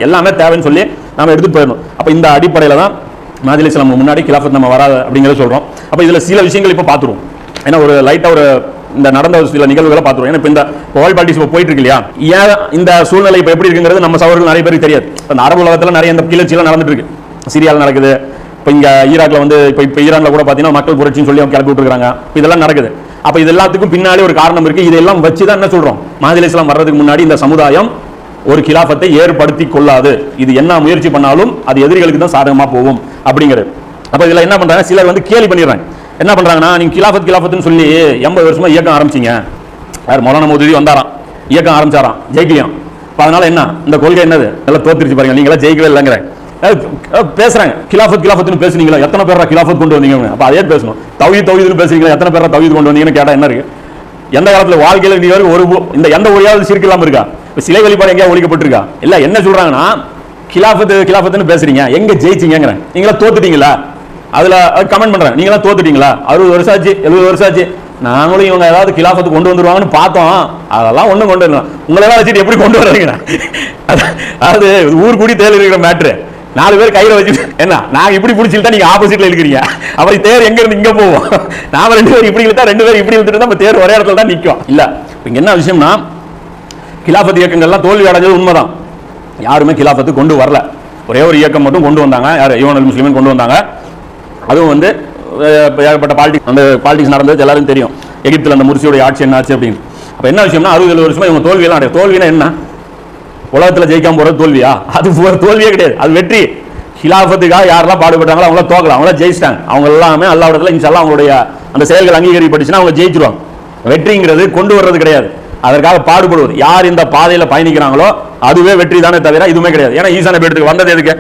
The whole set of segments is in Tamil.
எல்லாமே தேவைன்னு சொல்லி நம்ம எடுத்துட்டு போயிடணும். அப்ப இந்த அடிப்படையில தான் மாஜி அலைஹிஸ்ஸலாம் முன்னாடி கிலாஃபத் நம்ம வராது அப்படிங்கிறத சொல்றோம். அப்ப இதுல சில விஷயங்கள் இப்ப பாத்துருவோம். ஏன்னா ஒரு லைட்டா ஒரு இந்த நடந்த சில நிகழ்வுகளை பாத்துருவோம். ஏன்னா இந்த வேர்ல்ட் பாலிடிக்ஸ் இப்போ போயிட்டு இருக்கு இல்லையா, ஏன் இந்த சூழ்நிலை இப்ப எப்படி இருக்குங்கிறது நம்ம சகோதரர்கள் நிறைய பேருக்கு தெரியாது. அந்த அரபு உலகத்துல நிறைய இந்த கிளர்ச்சியெல்லாம் நடந்துட்டு இருக்கு. சிரியாவில் நடக்குது, இப்போ இங்க ஈராக்ல வந்து இப்போ ஈரான்ல கூட பாத்தீங்கன்னா மக்கள் புரட்சின்னு சொல்லி அவங்க கிளப்பி விட்டுருக்காங்க. இதெல்லாம் நடக்குது. அப்ப இது எல்லாத்துக்கும் பின்னாடி ஒரு காரணம் இருக்கு. இதெல்லாம் வச்சுதான் என்ன சொல்றோம், மாஜி அலைஹிஸ்ஸலாம் வர்றதுக்கு முன்னாடி இந்த சமுதாயம் ஒரு கிலாஃபத்தை ஏற்படுத்தி கொள்ளாது, இது என்ன முயற்சி பண்ணாலும் அது எதிரிகளுக்கு தான் சாதகமா போகும் அப்படிங்கிறது. அப்ப இதுல என்ன பண்றாங்க, சிலர் வந்து கேலி பண்ணிடுறாங்க. என்ன பண்றாங்கன்னா, நீங்க கிலாஃபத்னு சொல்லி 80 வருஷமா இயக்கம் ஆரம்பிச்சீங்க, யார் மௌலானா மௌதூதி வந்தாராம், இயக்கம் ஆரம்பிச்சாராம், ஜெயிக்கலையாம். அதனால என்ன இந்த கொள்கை என்னது எல்லாம் தோத்துருச்சு பாருங்க, நீங்களா ஜெயிக்கவே இல்லைங்கிற பேசுறாங்க. கிலாஃபத்னு பேசுனீங்களா, எத்தனை பேரா கிலாஃபத் கொண்டு வந்தீங்க? அப்ப அதே பேசணும். தௌஹீத்னு பேசுறீங்களா, எத்தனை பேரா தௌஹீத் கொண்டு வந்தீங்கன்னு கேட்டா என்ன இருக்கு? எந்த காலத்துல வாழ்க்கையில நீ ஒரு இந்த எந்த ஒளியாவது சிறுக்கு இல்லாம இருக்கா? சிலை வழிபாடு எங்கேயா ஒழிக்கப்பட்டிருக்கா? இல்ல. என்ன சொல்றாங்கன்னா, கிலாஃபத்னு பேசுறீங்க, எங்க ஜெயிச்சீங்க? நீங்களா தோத்துட்டீங்களா? அதுல கமெண்ட் பண்றாங்க, நீங்களா தோத்துட்டீங்களா? 60 வருஷம் ஆச்சு, 70 வருஷம் ஆச்சு, நாங்களும் இவங்க ஏதாவது கிலாஃபத்து கொண்டு வந்துருவாங்கன்னு பார்த்தோம், அதெல்லாம் ஒண்ணும் கொண்டு வரலாம். உங்களெல்லாம் வச்சுட்டு எப்படி கொண்டு வர்றீங்க? அதாவது ஊர் கூடி தேர்தல் இருக்கிற மேட்ரு, 4 பேர் கையில வச்சுட்டு என்ன நாங்க இப்படி பிடிச்சிட்டா நீங்க ஆப்போசிட்ல இருக்கிறீங்க, அப்புறம் தேர் எங்க இருந்து இங்க போவோம், நாம 2 பேர் இப்படி இழுத்தா 2 பேர் இப்படி இழுத்துட்டு நம்ம தேர் ஒரே இடத்துல தான் நிற்கும். இல்ல, இங்க என்ன விஷயம்னா, கிலாஃபத் இயக்கங்கள்லாம் தோல்வி அடைஞ்சது உண்மைதான். யாருமே கிலாஃபத்து கொண்டு வரல. ஒரே ஒரு இயக்கம் மட்டும் கொண்டு வந்தாங்க, யார்? இவானுல் முஸ்லிமீன் கொண்டு வந்தாங்க. அதுவும் வந்து ஏகப்பட்ட பாலிடிக்ஸ், அந்த பாலிடிக்ஸ் நடந்தது எல்லாரும் தெரியும். எகிப்தில் அந்த முர்சியோட ஆட்சி என்ன ஆச்சு அப்படின்னு. அப்ப என்ன விஷயம்னா, 60-70 வருஷமா இவங்க தோல்வியெல்லாம் அடைய. தோல்வினா என்ன? உலகத்தில் ஜெயிக்காம போறது தோல்வியா? அது தோல்வியே கிடையாது, அது வெற்றி. கிலாஃபத்துக்காக யாரெல்லாம் பாடுபட்டாங்களோ அவங்கள தோக்கல, அவங்கள ஜெயிச்சிட்டாங்க. அவங்க எல்லாமே அல்லாஹ் இடத்துல இன்ஷாஅல்லாஹ் அவங்களுடைய அந்த செயல்கள் அங்கீகரிக்கப்பட்டுச்சுன்னா அவங்க ஜெயிச்சிருவாங்க. வெற்றிங்கிறது கொண்டு வர்றது கிடையாது, அதற்காக பாடுபடுவது. யார் இந்த பாதையில பயணிக்கிறாங்களோ அதுவே வெற்றி தானே தவிர இதுவுமே கிடையாது. ஏன்னா ஈசா நபி இடத்துக்கு வந்தது எதுக்கு?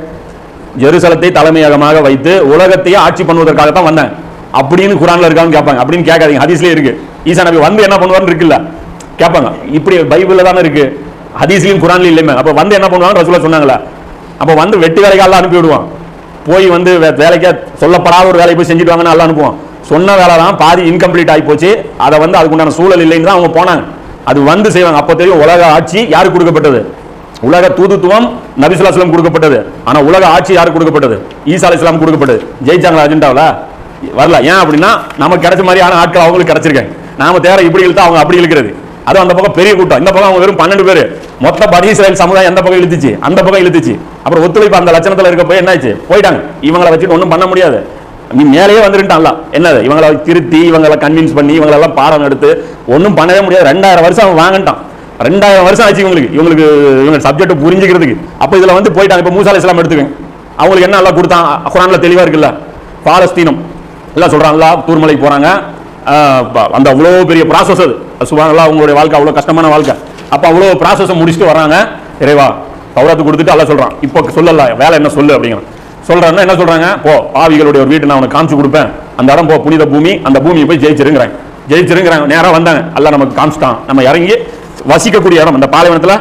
ஜெருசலத்தை தலைமையகமாக வைத்து உலகத்தையே ஆட்சி பண்ணுவதற்காக தான் வந்தாங்க அப்படின்னு குர்ஆன்ல இருக்கான்னு கேட்பாங்க. அப்படின்னு கேட்காதீங்க, ஹதீஸ்லயே இருக்கு. ஈசா நபி வந்து என்ன பண்ணுவார்னு இருக்குல்ல, கேட்பாங்க. இப்படி பைபிள்ல தானே இருக்கு, ஹதீஸ்லயும் குர்ஆன்லயும் இல்லைமே. அப்ப வந்து என்ன பண்ணுவாங்க ரசூலுல்லாஹ் சொன்னாங்களா? அப்ப வந்து வெட்டி வேலைக்கு அல்லாஹ் அனுப்பி விடுவான். போய் வந்து வேலைக்கே சொல்லப்படாத ஒரு வேலையை போய் செஞ்சுட்டு வாங்கன்னு அல்லாஹ் அனுப்புவான். சொன்ன வேலை தான் பாதி இன்கம்ப்ளீட் ஆகி போச்சு, அதை வந்து அதுக்குண்டான சூழல் இல்லைன்னு தான் அவங்க போனாங்க. அது வந்து செய்வாங்க. அப்போ தெரியும் உலக ஆட்சி யாருக்கு கொடுக்கப்பட்டது? உலக தூதுத்துவம் நபி ஸல்லல்லாஹு அலைஹி வஸல்லம் கொடுக்கப்பட்டது. ஆனா உலக ஆட்சி யாருக்கு கொடுக்கப்பட்டது? ஈசா அலைஹிஸ்ஸலாம் கொடுக்கப்பட்டது. ஜெயிச்சாங்களா அஜெண்டாவில்? வரல. ஏன் அப்படின்னா, நமக்கு கிடைச்ச மாதிரியான ஆட்கள் அவங்களுக்கு கிடைச்சிருக்காங்க. நாம தேர இப்படி இழுத்தா அவங்க அப்படி இழுக்கிறது. அது அந்த பக்கம் பெரிய கூட்டம், இந்த பக்கம் அவங்க வெறும் 12 பேர். மொத்த பனி இஸ்ராயேல் சமுதாயம் எந்த பக்கம் இழுத்துச்சு, அந்த பக்கம் இழுத்துச்சு. அப்புறம் ஒத்துழைப்பு அந்த லட்சணத்துல இருக்க போய் என்னாச்சு, போயிட்டாங்க. இவங்களை வச்சுட்டு ஒன்றும் பண்ண முடியாது. நீ மேலேயே வந்துட்டான்ல, என்னது இவங்களை திருத்தி இவங்களை கன்வின்ஸ் பண்ணி இவங்களெல்லாம் பாடம் எடுத்து ஒன்றும் பண்ணவே முடியாது. 2000 வருஷம் அவன் வாங்கிட்டான். 2000 வருஷம் ஆச்சு இவங்களுக்கு இவங்க சப்ஜெக்ட் புரிஞ்சுக்கிறதுக்கு. அப்போ இதுல வந்து போயிட்டாங்க. இப்போ மூசா அலைஹிஸ்ஸலாம் எடுத்துக்கங்க, அவங்களுக்கு என்ன எல்லாம் கொடுத்தான்? குர்ஆன்ல தெளிவா இருக்குல்ல, பாலஸ்தீனம் எல்லாம் சொல்றாங்களா, தூர்மலை போறாங்க. அந்த அவ்வளோ பெரிய ப்ராசஸ், அது சுப்ஹானல்லாஹ், அவங்களுடைய வாழ்க்கை அவ்வளோ கஷ்டமான வாழ்க்கை. அப்போ அவ்வளோ ப்ராசஸை முடிச்சுட்டு வராங்க. இறைவா தௌராத்து கொடுத்துட்டு அல்லாஹ் சொல்றான், இப்போ சொல்லல வேலை என்ன சொல்லு அப்படிங்கிற சொல்றாங்கன்னா என்ன சொல்றாங்க, போ பாவிகளுடைய ஒரு வீட்டை நான் உனக்கு காமிச்சு கொடுப்பேன், அந்த இடம் போ, புனித பூமி, அந்த பூமியை போய் ஜெயிச்சிருங்கிறாங்க. நேரம் வந்தாங்க, அல்லாஹ் நமக்கு காமிச்சிட்டான். நம்ம இறங்கி வசிக்கக்கூடிய இடம் அந்த பாலைவனத்துல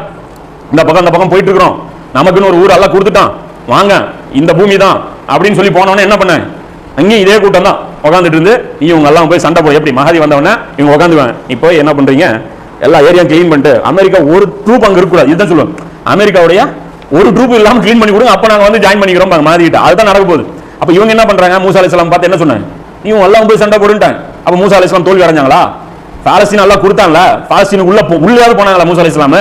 இந்த பக்கம் போயிட்டு இருக்கிறோம், நமக்குன்னு ஒரு ஊர் அல்லாஹ் கொடுத்துட்டான், வாங்க இந்த பூமி தான் அப்படின்னு சொல்லி போனவொடனே என்ன பண்ண, அங்கேயும் இதே கூட்டம் தான் உட்காந்துட்டு இருந்து, இவங்க எல்லாம் போய் சண்டை போய் எப்படி மகாதி வந்தவொடனே இவங்க உட்காந்துவாங்க. இப்போ என்ன பண்றீங்க, எல்லா ஏரியா கிளீன் பண்ணிட்டு, அமெரிக்கா ஒரு ட்ரூப் அங்க இருக்கக்கூடாது, இதுதான் சொல்லுவாங்க. அமெரிக்காவுடைய ஒரு ட்ரூப் இல்லாம கிளீன் பண்ணி கொடுங்க, அப்ப நாங்க வந்து ஜாயின் பண்ணிக்கிறோம் மாதிரிட்டு. அதுதான் நடக்க போகுது. அப்ப இவங்க என்ன பண்றாங்க, மூசா அலைஹிஸ்ஸலாம் பார்த்து என்ன சொன்னாங்க, இவங்க எல்லாம் போய் சண்டை போட்டுட்டாங்க. அப்ப மூசா அலைஹிஸ்ஸலாம் தோல்வி அடைஞ்சாங்களா? பாலஸ்தீன் எல்லாம் கொடுத்தாங்களா? பாலஸ்தீனுக்கு உள்ளாவது போனாங்களா மூசா அலைஹிஸ்ஸலாம்?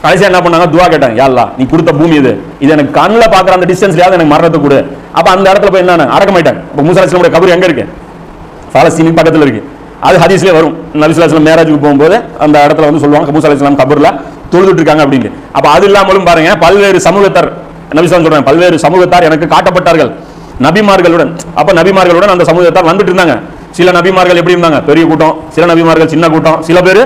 கடைசியா என்ன பண்ணாங்க, துவா கேட்டாங்க, யா அல்லாஹ் நீ கொடுத்த பூமி இது எனக்கு கண்ணில் பாக்குற அந்த டிஸ்டன்ஸ்லயாவது எனக்கு மரணத்தை கொடு. அப்ப அந்த இடத்துல போய் என்ன அடக்கமாயிட்டாங்க. அப்ப மூசா அலைஹிஸ்ஸலாம் கபர் எங்க இருக்கு? பாலஸ்தீனுக்கு பக்கத்துல இருக்கு. அது ஹதீஸ்லயே வரும். நபி ஸல்லல்லாஹு அலைஹி வஸல்லம் மேராஜுக்கு போகும்போது அந்த இடத்துல வந்து சொல்லுவாங்க, மூசா அலைஹிஸ்ஸலாம் கபர்ல தொழுதுட்டு இருக்காங்க அப்படின்னு. அப்ப அது இல்லாமலும் பாருங்க, பல்வேறு சமூகத்தார், நபி ஸல்லல்லாஹு சொல்றாங்க, பல்வேறு சமூகத்தார் எனக்கு காட்டப்பட்டார்கள் நபிமார்களுடன். அப்ப நபிமார்களுடன் அந்த சமூகத்தார் வந்துட்டு இருந்தாங்க. சில நபிமார்கள் எப்படி இருந்தாங்க, பெரிய கூட்டம், சில நபிமார்கள் சின்ன கூட்டம், சில பேர்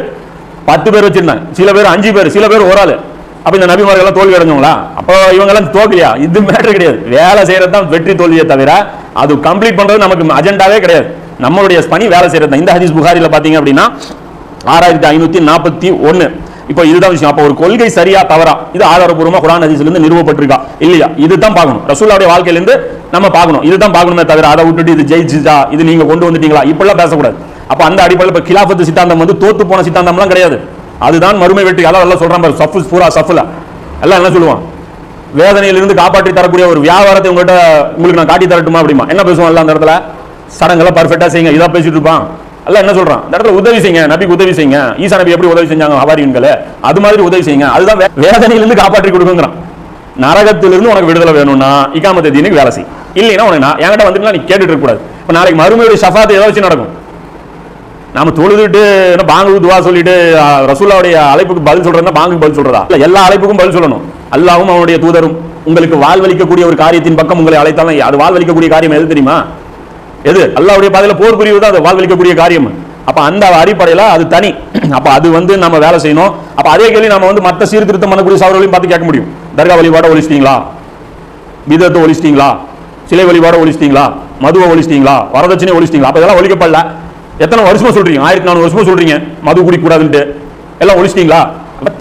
10 பேர் வச்சிருந்தாங்க, சில பேர் 5 பேர், சில பேர் ஒரு ஆளு. அப்ப இந்த நபிமார்கள் எல்லாம் தோல்வி அடைஞ்சவங்களா? அப்போ இவங்க எல்லாம் தோல்வியா? இது மேட்டர் கிடையாது. வேலை செய்யறது தான் வெற்றி தோல்வியை தவிர அது கம்ப்ளீட் பண்றது நமக்கு அஜெண்டாவே கிடையாது. நம்மளுடைய பணி வேலை செய்யறது தான். இந்த ஹதீஸ் புகாரில பாத்தீங்க அப்படின்னா 6541. இப்போ இதுதான் விஷயம். அப்போ ஒரு கொள்கை சரியா தவறா, இது ஆதாரபூர்வமா குர்ஆன் ஹதீஸ்ல இருந்து நிறுவப்பட்டிருக்கா இல்லையா, இதுதான் பார்க்கணும். ரசூலுல்லாஹ்வுடைய வாழ்க்கையில இருந்து நம்ம பார்க்கணும், இதுதான் பார்க்கணுமே தவிர அதை விட்டுட்டு இது ஜெயிச்சுதா, இது நீங்க கொண்டு வந்துட்டீங்களா, இப்பெல்லாம் பேசக்கூடாது. அப்ப அந்த அடிப்படையில் இப்ப கிலாஃபத்து சித்தாந்தம் வந்து தோத்து போன சித்தாந்தம்லாம் கிடையாது. அதுதான் மறுமை வெற்றி. அதான் எல்லாம் சொல்றான் பாரு, சஃபு பூரா சஃபுல எல்லாம் என்ன சொல்லுவான், வேதனையிலிருந்து காப்பாற்றி தரக்கூடிய ஒரு வியாபாரத்தை உங்களுக்கு நான் காட்டி தரட்டுமா அப்படிமா? என்ன பேசுவான் அந்த இடத்துல? சடங்கெல்லாம் பர்ஃபெக்டா செய்யுங்க, இதான் பேசிட்டு இருப்பான். அல்ல என்ன சொல்றான் இந்த இடத்துல? உதவி செய்யுங்க, நபிக்கு உதவி செய்யுங்க. ஈசா நபி எப்படி உதவி செஞ்சாங்க ஹவாரின்களே, அது மாதிரி உதவி செய்யுங்க. அதுதான் வேதனையிலிருந்து காப்பாற்றி கொடுக்குங்கிறான். நரகத்திலிருந்து உனக்கு விடுதலை வேணும்னா இகாமத்து தீனுக்கு வேலை செய். இல்லைன்னா உனக்கு என்கிட்ட வந்துட்டு நீ கேட்டுட்டு இருக்க கூடாது. இப்ப நாளைக்கு மறுமையுடைய ஷஃபாத் எதை வச்சு நடக்கும்? நாம தொழுதுட்டு பாங்கு துவா சொல்லிட்டு ரசூலுல்லாஹ்வுடைய அழைப்புக்கு பதில் சொல்றதா பாங்குக்கு பதில் சொல்றதா? இல்ல, எல்லா அழைப்புக்கும் பதில் சொல்லணும். அல்லாஹ்வும் அவனுடைய தூதரும் உங்களுக்கு வாழ்வளிக்கக்கூடிய ஒரு காரியத்தின் பக்கம் உங்களை அழைத்தாலும் அது வாழ்வளிக்கக்கூடிய காரியம் எது தெரியுமா? எது? அல்லாஹ்வுடைய பாதையில போர் புரிவது தான் அது வாழ்வளிக்கக்கூடிய காரியம். அப்ப அந்த அடிப்படையில அது தனி. அப்ப அது நம்ம வேலை செய்யணும். அப்ப அதே கேள்வி நம்ம மற்ற சீர்திருத்தம் பண்ணக்கூடிய சகோதரர்களையும் பார்த்து கேட்க முடியும். தர்கா வழிபாட ஒழிச்சிட்டீங்களா? பிதத்தை ஒழிச்சிட்டீங்களா? சிலை வழிபாட ஒழிச்சிட்டீங்களா? மதுவை ஒழிச்சிட்டீங்களா? வரதட்சணை ஒழிச்சிட்டீங்களா? அப்ப இதெல்லாம் ஒழிக்கப்படல. எத்தனை வருஷமா சொல்றீங்க? 1400 வருஷமா சொல்றீங்க மது குடிக்கூடாதுன்ட்டு. எல்லாம் ஒழிச்சிட்டீங்களா?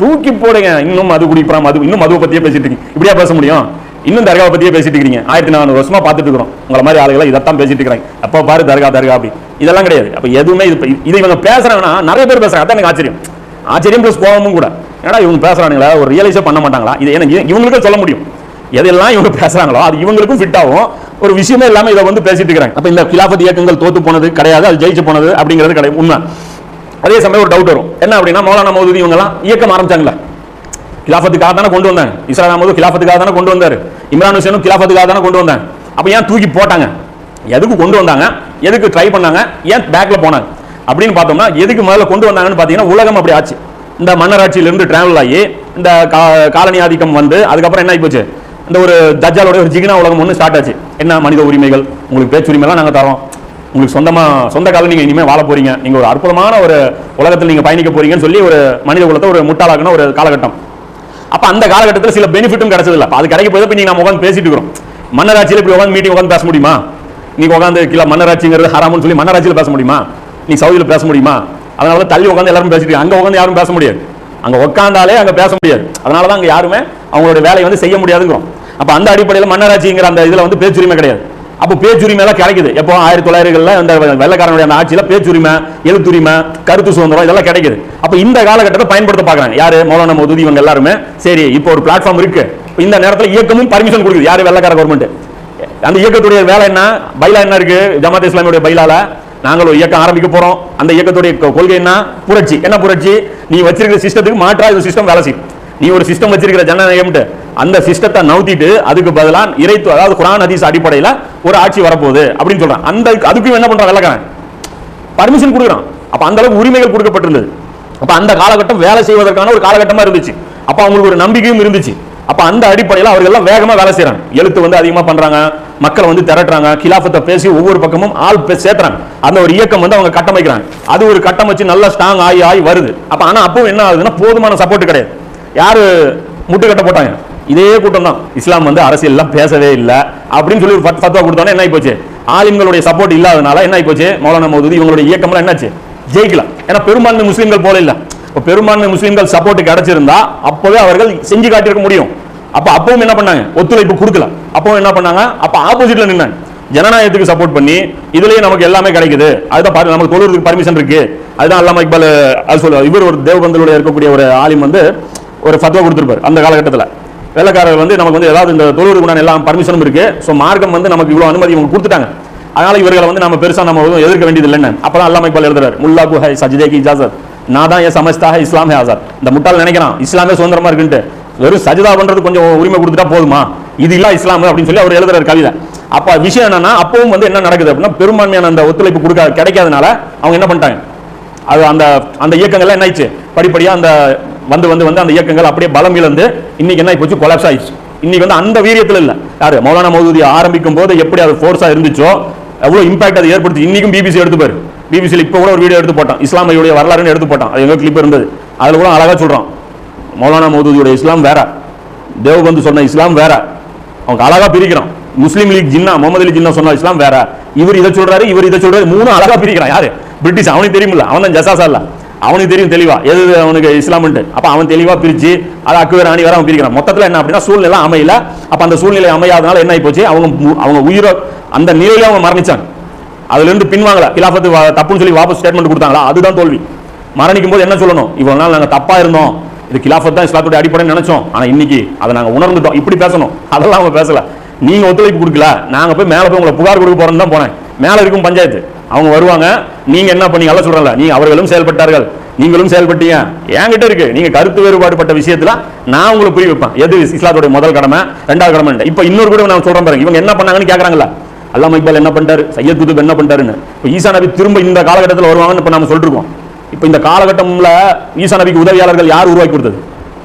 தூக்கி போடுங்க. இன்னும் மது குடிப்பா, இன்னும் மதுவை பத்தியே பேசிட்டு இருக்கீங்க. இப்படியா பேச முடியும்? இன்னும் தர்காவை பத்தியே பேசிட்டு இருக்கீங்க. 1400 வருஷமா பார்த்துட்டு இருக்கிறோம். உங்களை மாதிரி ஆளுகளை இதைத்தான் பேசிட்டு இருக்கிறாங்க. அப்ப பாரு தர்கா அப்படி இதெல்லாம் கிடையாது. அப்ப எதுவுமே இது இவங்க பேசுறாங்கன்னா நிறைய பேர் பேசுறாங்க. அதான் எனக்கு ஆச்சரியம் பிளஸ் கோபமும் கூட. ஏன்னா இவங்க பேசுறானுங்களா ஒரு ரியலைஸே பண்ண மாட்டாங்களா? இது எனக்கு இவங்களுக்கும் சொல்ல முடியும். எதெல்லாம் இவங்க பேசுறாங்களோ அது இவங்களுக்கும் ஃபிட் ஆகும். ஒரு விஷயமே இல்லாம இதை பேசிட்டு இருக்காங்க. அப்ப இந்த கிலாஃபத் இயக்கங்கள் தோத்து போனது கிடையாது, அது ஜெயிச்சு போனது அப்படிங்கிறது கிடையாது, உண்மை. அதே சமயம் ஒரு டவுட் வரும். என்ன அப்படின்னா, மௌலானா மௌதூதி இவங்க எல்லாம் இயக்கம் ஆரம்பிச்சாங்களா? கிலாஃபத்துக்காக தானே கொண்டு வந்தாங்க. இஸ்ரா அஹமது கிலாஃபத்துக்காக தானே கொண்டு வந்தாரு. இம்ரான் ஹுசைனும் கிலாஃபத்துக்காக தானே கொண்டு வந்தாங்க. அப்ப ஏன் தூக்கி போட்டாங்க? எதுக்கு கொண்டு வந்தாங்க? எதுக்கு ட்ரை பண்ணாங்க? ஏன் பேக்ல போனாங்க அப்படின்னு பார்த்தோம்னா, எதுக்கு முதல்ல கொண்டு வந்தாங்கன்னு பார்த்தீங்கன்னா, உலகம் அப்படி ஆச்சு. இந்த மன்னராட்சியிலிருந்து டிராவல் ஆகி இந்த காலனி ஆதிக்கம் வந்து அதுக்கப்புறம் என்ன ஆகி போச்சு? இந்த ஒரு தஜ்ஜாலோட ஒரு ஜிகினா உலகம் ஒன்று ஸ்டார்ட் ஆச்சு. என்ன மனித உரிமைகள், உங்களுக்கு பேச்சுரிமைலாம் நாங்கள் தரோம், உங்களுக்கு சொந்த காலம் நீங்கள் இனிமேல் வாழ போறீங்க, நீங்கள் ஒரு அற்புதமான ஒரு உலகத்தில் நீங்கள் பயணிக்க போறீங்கன்னு சொல்லி ஒரு மனித குலத்தை ஒரு முட்டாளாக்குன ஒரு காலகட்டம். அப்ப அந்த காலகட்டத்தில் சில பெனிஃபிட்டும் கிடைச்சது இல்லை. அது கிடைக்க போய் நீங்க நம்ம உட்காந்து பேசிட்டு இருக்கிறோம். மன்னராட்சியில் இப்படி உட்காந்து மீட்டிங் உட்காந்து பேச முடியுமா? நீங்க உட்காந்து மன்னராட்சிங்கிறது ஹராம்னு சொல்லி மன்னராட்சியில் பேச முடியுமா? நீ சவுதியில் பேச முடியுமா? அதனால தள்ளி உட்காந்து எல்லாரும் பேசிட்டு, அங்க உட்காந்து யாரும் பேச முடியாது. அங்க உட்காந்தாலே அங்க பேச முடியாது. அதனாலதான் அங்க யாருமே அவங்களோட வேலையை செய்ய முடியாதுங்கிறோம். அப்ப அந்த அடிப்படையில் மன்னராட்சிங்கிற அந்த இதுல பேச்சுரிமை கிடையாது. அப்போ பேச்சுரிமை எல்லாம் கிடைக்குது. எப்போ 1900களில் அந்த வெள்ளைக்காரனுடைய அந்த ஆட்சியில பேச்சுரிமை, எழுத்துரிமை, கருத்து சுதந்திரம் இதெல்லாம் கிடைக்குது. அப்ப இந்த காலகட்டத்தை பயன்படுத்த பாக்குறாங்க யாரு? மௌலானா மௌதூதி இவங்க எல்லாருமே. சரி, இப்போ ஒரு பிளாட்ஃபார்ம் இருக்கு, இந்த நேரத்தில் இயக்கமும் பர்மிஷன் கொடுக்குது. யாரு? வெள்ளைக்கார கவர்மெண்ட். அந்த இயக்கத்துடைய வேலை என்ன? பைலா என்ன இருக்கு? ஜமாத் இஸ்லாமியுடைய பைலால நாங்கள் ஒரு இயக்கம் ஆரம்பிக்க போறோம். அந்த இயக்கத்துடைய கொள்கை என்ன? புரட்சி. என்ன புரட்சி? நீ வச்சிருக்கிற சிஸ்டத்துக்கு மாற்றா இந்த சிஸ்டம் வேலை செய்யும். நீ ஒரு சிஸ்டம் வச்சிருக்கிற ஜனநாயகம், அந்த சிஸ்டத்தை நவுத்திட்டு அதுக்கு பதிலாக இறைத்து, அதாவது குர்ஆன் ஹதீஸ் அடிப்படையில் ஒரு ஆட்சி வரப்போகுது அப்படின்னு சொல்றான். அதுக்கும் என்ன பண்றான்? வெள்ளைக்காரன் பர்மிஷன் கொடுக்குறான். அப்ப அந்த அளவுக்கு உரிமைகள் கொடுக்கப்பட்டிருந்தது. அப்ப அந்த காலகட்டம் வேலை செய்வதற்கான ஒரு காலகட்டமா இருந்துச்சு. அப்ப அவங்களுக்கு ஒரு நம்பிக்கையும் இருந்துச்சு. அப்ப அந்த அடிப்படையில் அவர்கள் எல்லாம் வேகமா வேலை செய்யறாங்க. எழுத்து அதிகமா பண்றாங்க, மக்களை திரட்டுறாங்க, கிலாஃபத்தை பேசி ஒவ்வொரு பக்கமும் ஆள் சேர்த்துறாங்க. அந்த ஒரு இயக்கம் அவங்க கட்டமைக்கிறாங்க. அது ஒரு கட்டம் வச்சு நல்லா ஸ்ட்ராங் ஆகி வருது. அப்ப ஆனா அப்பவும் என்ன ஆகுதுன்னா, போதுமான சப்போர்ட் கிடையாது. யாரு முட்டுக்கட்ட போட்டாங்க? இதே கூட்டம் தான். இஸ்லாம் அரசியல் எல்லாம் பேசவே இல்லை அப்படின்னு சொல்லி ஒரு ஃபத்வா கொடுத்தோன்னே என்ன ஆகி போச்சு? ஆலிம்களுடைய சப்போர்ட் இல்லாதனால என்ன ஆகி போச்சு? மௌலானா மௌதூதி இவங்களுடைய இயக்கம்லாம் என்னாச்சு? ஜெயிக்கலாம். ஏன்னா பெரும்பான்மை முஸ்லீம்கள் போல இல்லை. பெரும்பான்மை முஸ்லீம்கள் சப்போர்ட் கிடைச்சிருந்தா அப்பவே அவர்கள் செஞ்சு காட்டியிருக்க முடியும். அப்பவும் என்ன பண்ணாங்க? ஒத்துழைப்பு கொடுக்கல. அப்பவும் என்ன பண்ணாங்க? அப்ப ஆப்போசிட்ல நின்னாங்க. ஜனநாயகத்துக்கு சப்போர்ட் பண்ணி இதுலயே நமக்கு எல்லாமே கிடைக்குது, அதுதான் நமக்கு தொழுறதுக்கு பர்மிஷன் இருக்கு, அதுதான் அல்லாமா இக்பால் அது சொல்லுவார். இவர் ஒரு தேவபந்திலுடைய இருக்கக்கூடிய ஒரு ஆலிம் ஒரு ஃபத்வா கொடுத்திருப்பார். அந்த காலகட்டத்தில் வெள்ளக்காரர் நமக்கு ஏதாவது இந்த தொழுவதுக்குண்டான எல்லா பர்மிஷனும் இருக்கு, ஸோ மார்க்கம் நமக்கு இவ்வளவு அனுமதி இவங்க கொடுத்துட்டாங்க, அதனால இவர்களை நம்ம பெருசா நம்ம எதிர்க்க வேண்டியது இல்லைன்னு. அப்பதான் அல்லாமா இக்பால் எழுதுறாரு, முல்லாக்கு ஹை சஜ்தே கி இஜாசத் நாதான் ஏன் சமஸ்தா ஹை இஸ்லாம் ஹை ஆசாத். இந்த முட்டாள் நினைக்கிறான் இஸ்லாமே சுதந்திரமா இருக்குன்ட்டு, வெறும் சஜிதா பண்றது கொஞ்சம் உரிமை கொடுத்துட்டா போதுமா, இது இல்ல இஸ்லாம் அப்படின்னு சொல்லி அவர் எழுதுறாரு கவிதை. அப்ப விஷயம் என்னன்னா, அப்பவும் என்ன நடக்குது அப்படின்னா, பெரும்பான்மையான அந்த ஒத்துழைப்பு கிடைக்காதனால அவங்க என்ன பண்ணிட்டாங்க, அது அந்த அந்த இயக்கங்கள்லாம் என்ன ஆயிடுச்சு, படிப்படியா அந்த வந்து அந்த இயக்கங்கள் அப்படியே பலம் இழந்து இன்னைக்கு என்ன போச்சு, கொலாப்ஸ் ஆயிடுச்சு. இன்னைக்கு அந்த வீரியத்தில் இல்ல. யாரு? மௌலானா மௌதூதி ஆரம்பிக்கும் போது எப்படி அது ஃபோர்ஸா இருந்துச்சோ, எவ்வளவு இம்பாக்ட் அது ஏற்படுத்தி. இன்னைக்கும் பிபிசி எடுத்து பாரு, பிபிசியில் இப்போ கூட ஒரு வீடியோ எடுத்து போட்டான், இஸ்லாமியுடைய வரலாறுன்னு எடுத்து போட்டான். அது எங்க கிளிப் இருந்தது, அதுல கூட அழகா சொல்றான், மௌலானா மௌதூதியோட இஸ்லாம் வேற, தேவபந்து சொன்ன இஸ்லாம் வேற. அவங்க அழகா பிரிக்கிறான். முஸ்லீம் லீக் ஜின்னா, முகமது அலி ஜின்னா சொன்ன இஸ்லாம் வேற, இவர் இதை சொல்றாரு, இவர் இதை சொல்றாரு, மூணு அழகா பிரிக்கிறான். யாரு? பிரிட்டிஷ். அவனுக்கு தெரியுமில்ல, அவன் தான் ஜசாசா இல்ல, அவனுக்கு தெரியும் தெளிவா எது அவனுக்கு இஸ்லாம்ட்டு. அப்ப அவன் தெளிவா பிரிச்சு அதை அக்குவேர் அணி வேற அவன் பிரிக்கிறான். மொத்தத்தில் என்ன அப்படின்னா, சூழ்நிலை அமையல. அப்ப அந்த சூழ்நிலை அமையாதனால என்ன ஆகி போச்சு, அவங்க உயிரை அந்த நிலையில அவங்க மரணிச்சாங்க. அதுல இருந்து பின்வாங்கல, கிலாஃபத்து தப்புன்னு சொல்லி வாபஸ் ஸ்டேட்மெண்ட் கொடுத்தாங்களா, அதுதான் தோல்வி. மரணிக்கும் போது என்ன சொல்லணும், இவ்வளவு நாள் நாங்க தப்பா இருந்தோம், இது கிலாஃபத் தான் இஸ்லாத்துடைய அடிப்படைன்னு நினைச்சோம், ஆனா இன்னைக்கு அதை நாங்க உணர்ந்துட்டோம், இப்படி பேசணும். அதெல்லாம் அவங்க பேசல. நீங்க ஒத்துழைப்பு கொடுக்கல, நாங்க போய் மேல போய் உங்களை புகார் கொடுக்க போறோம்னு தான் போனேன். மேல இருக்கும் பஞ்சாயத்து, அவங்க வருவாங்க. நீங்க என்ன பண்ணீங்க அல்ல சொல்றல, நீங்க அவர்களும் செயல்பட்டார்கள், நீங்களும் செயல்பட்டீங்க. என்கிட்ட இருக்கு, நீங்க கருத்து வேறுபாடுபட்ட விஷயத்துல நான் உங்களுக்கு புரிய வைப்பேன் எது இஸ்லாத்துடைய முதல் கடமை ரெண்டாவது கடமை. இப்ப இன்னொரு கூட நான் சொல்றேன் பாருங்க, இவங்க என்ன பண்ணாங்கன்னு கேக்குறாங்களா, அல்லாமா இக்பால் என்ன பண்ணிட்டாரு, சையத் குதுப் என்ன பண்ணிட்டாருன்னு. இப்போ ஈசா நபி திரும்ப இந்த காலகட்டத்தில் வருவாங்கன்னு இப்போ நம்ம சொல்லிட்டு இருக்கோம். இப்போ இந்த காலகட்டம்ல ஈசா நபிக்கு உதவியாளர்கள் யார் உருவாக்கி கொடுத்தது?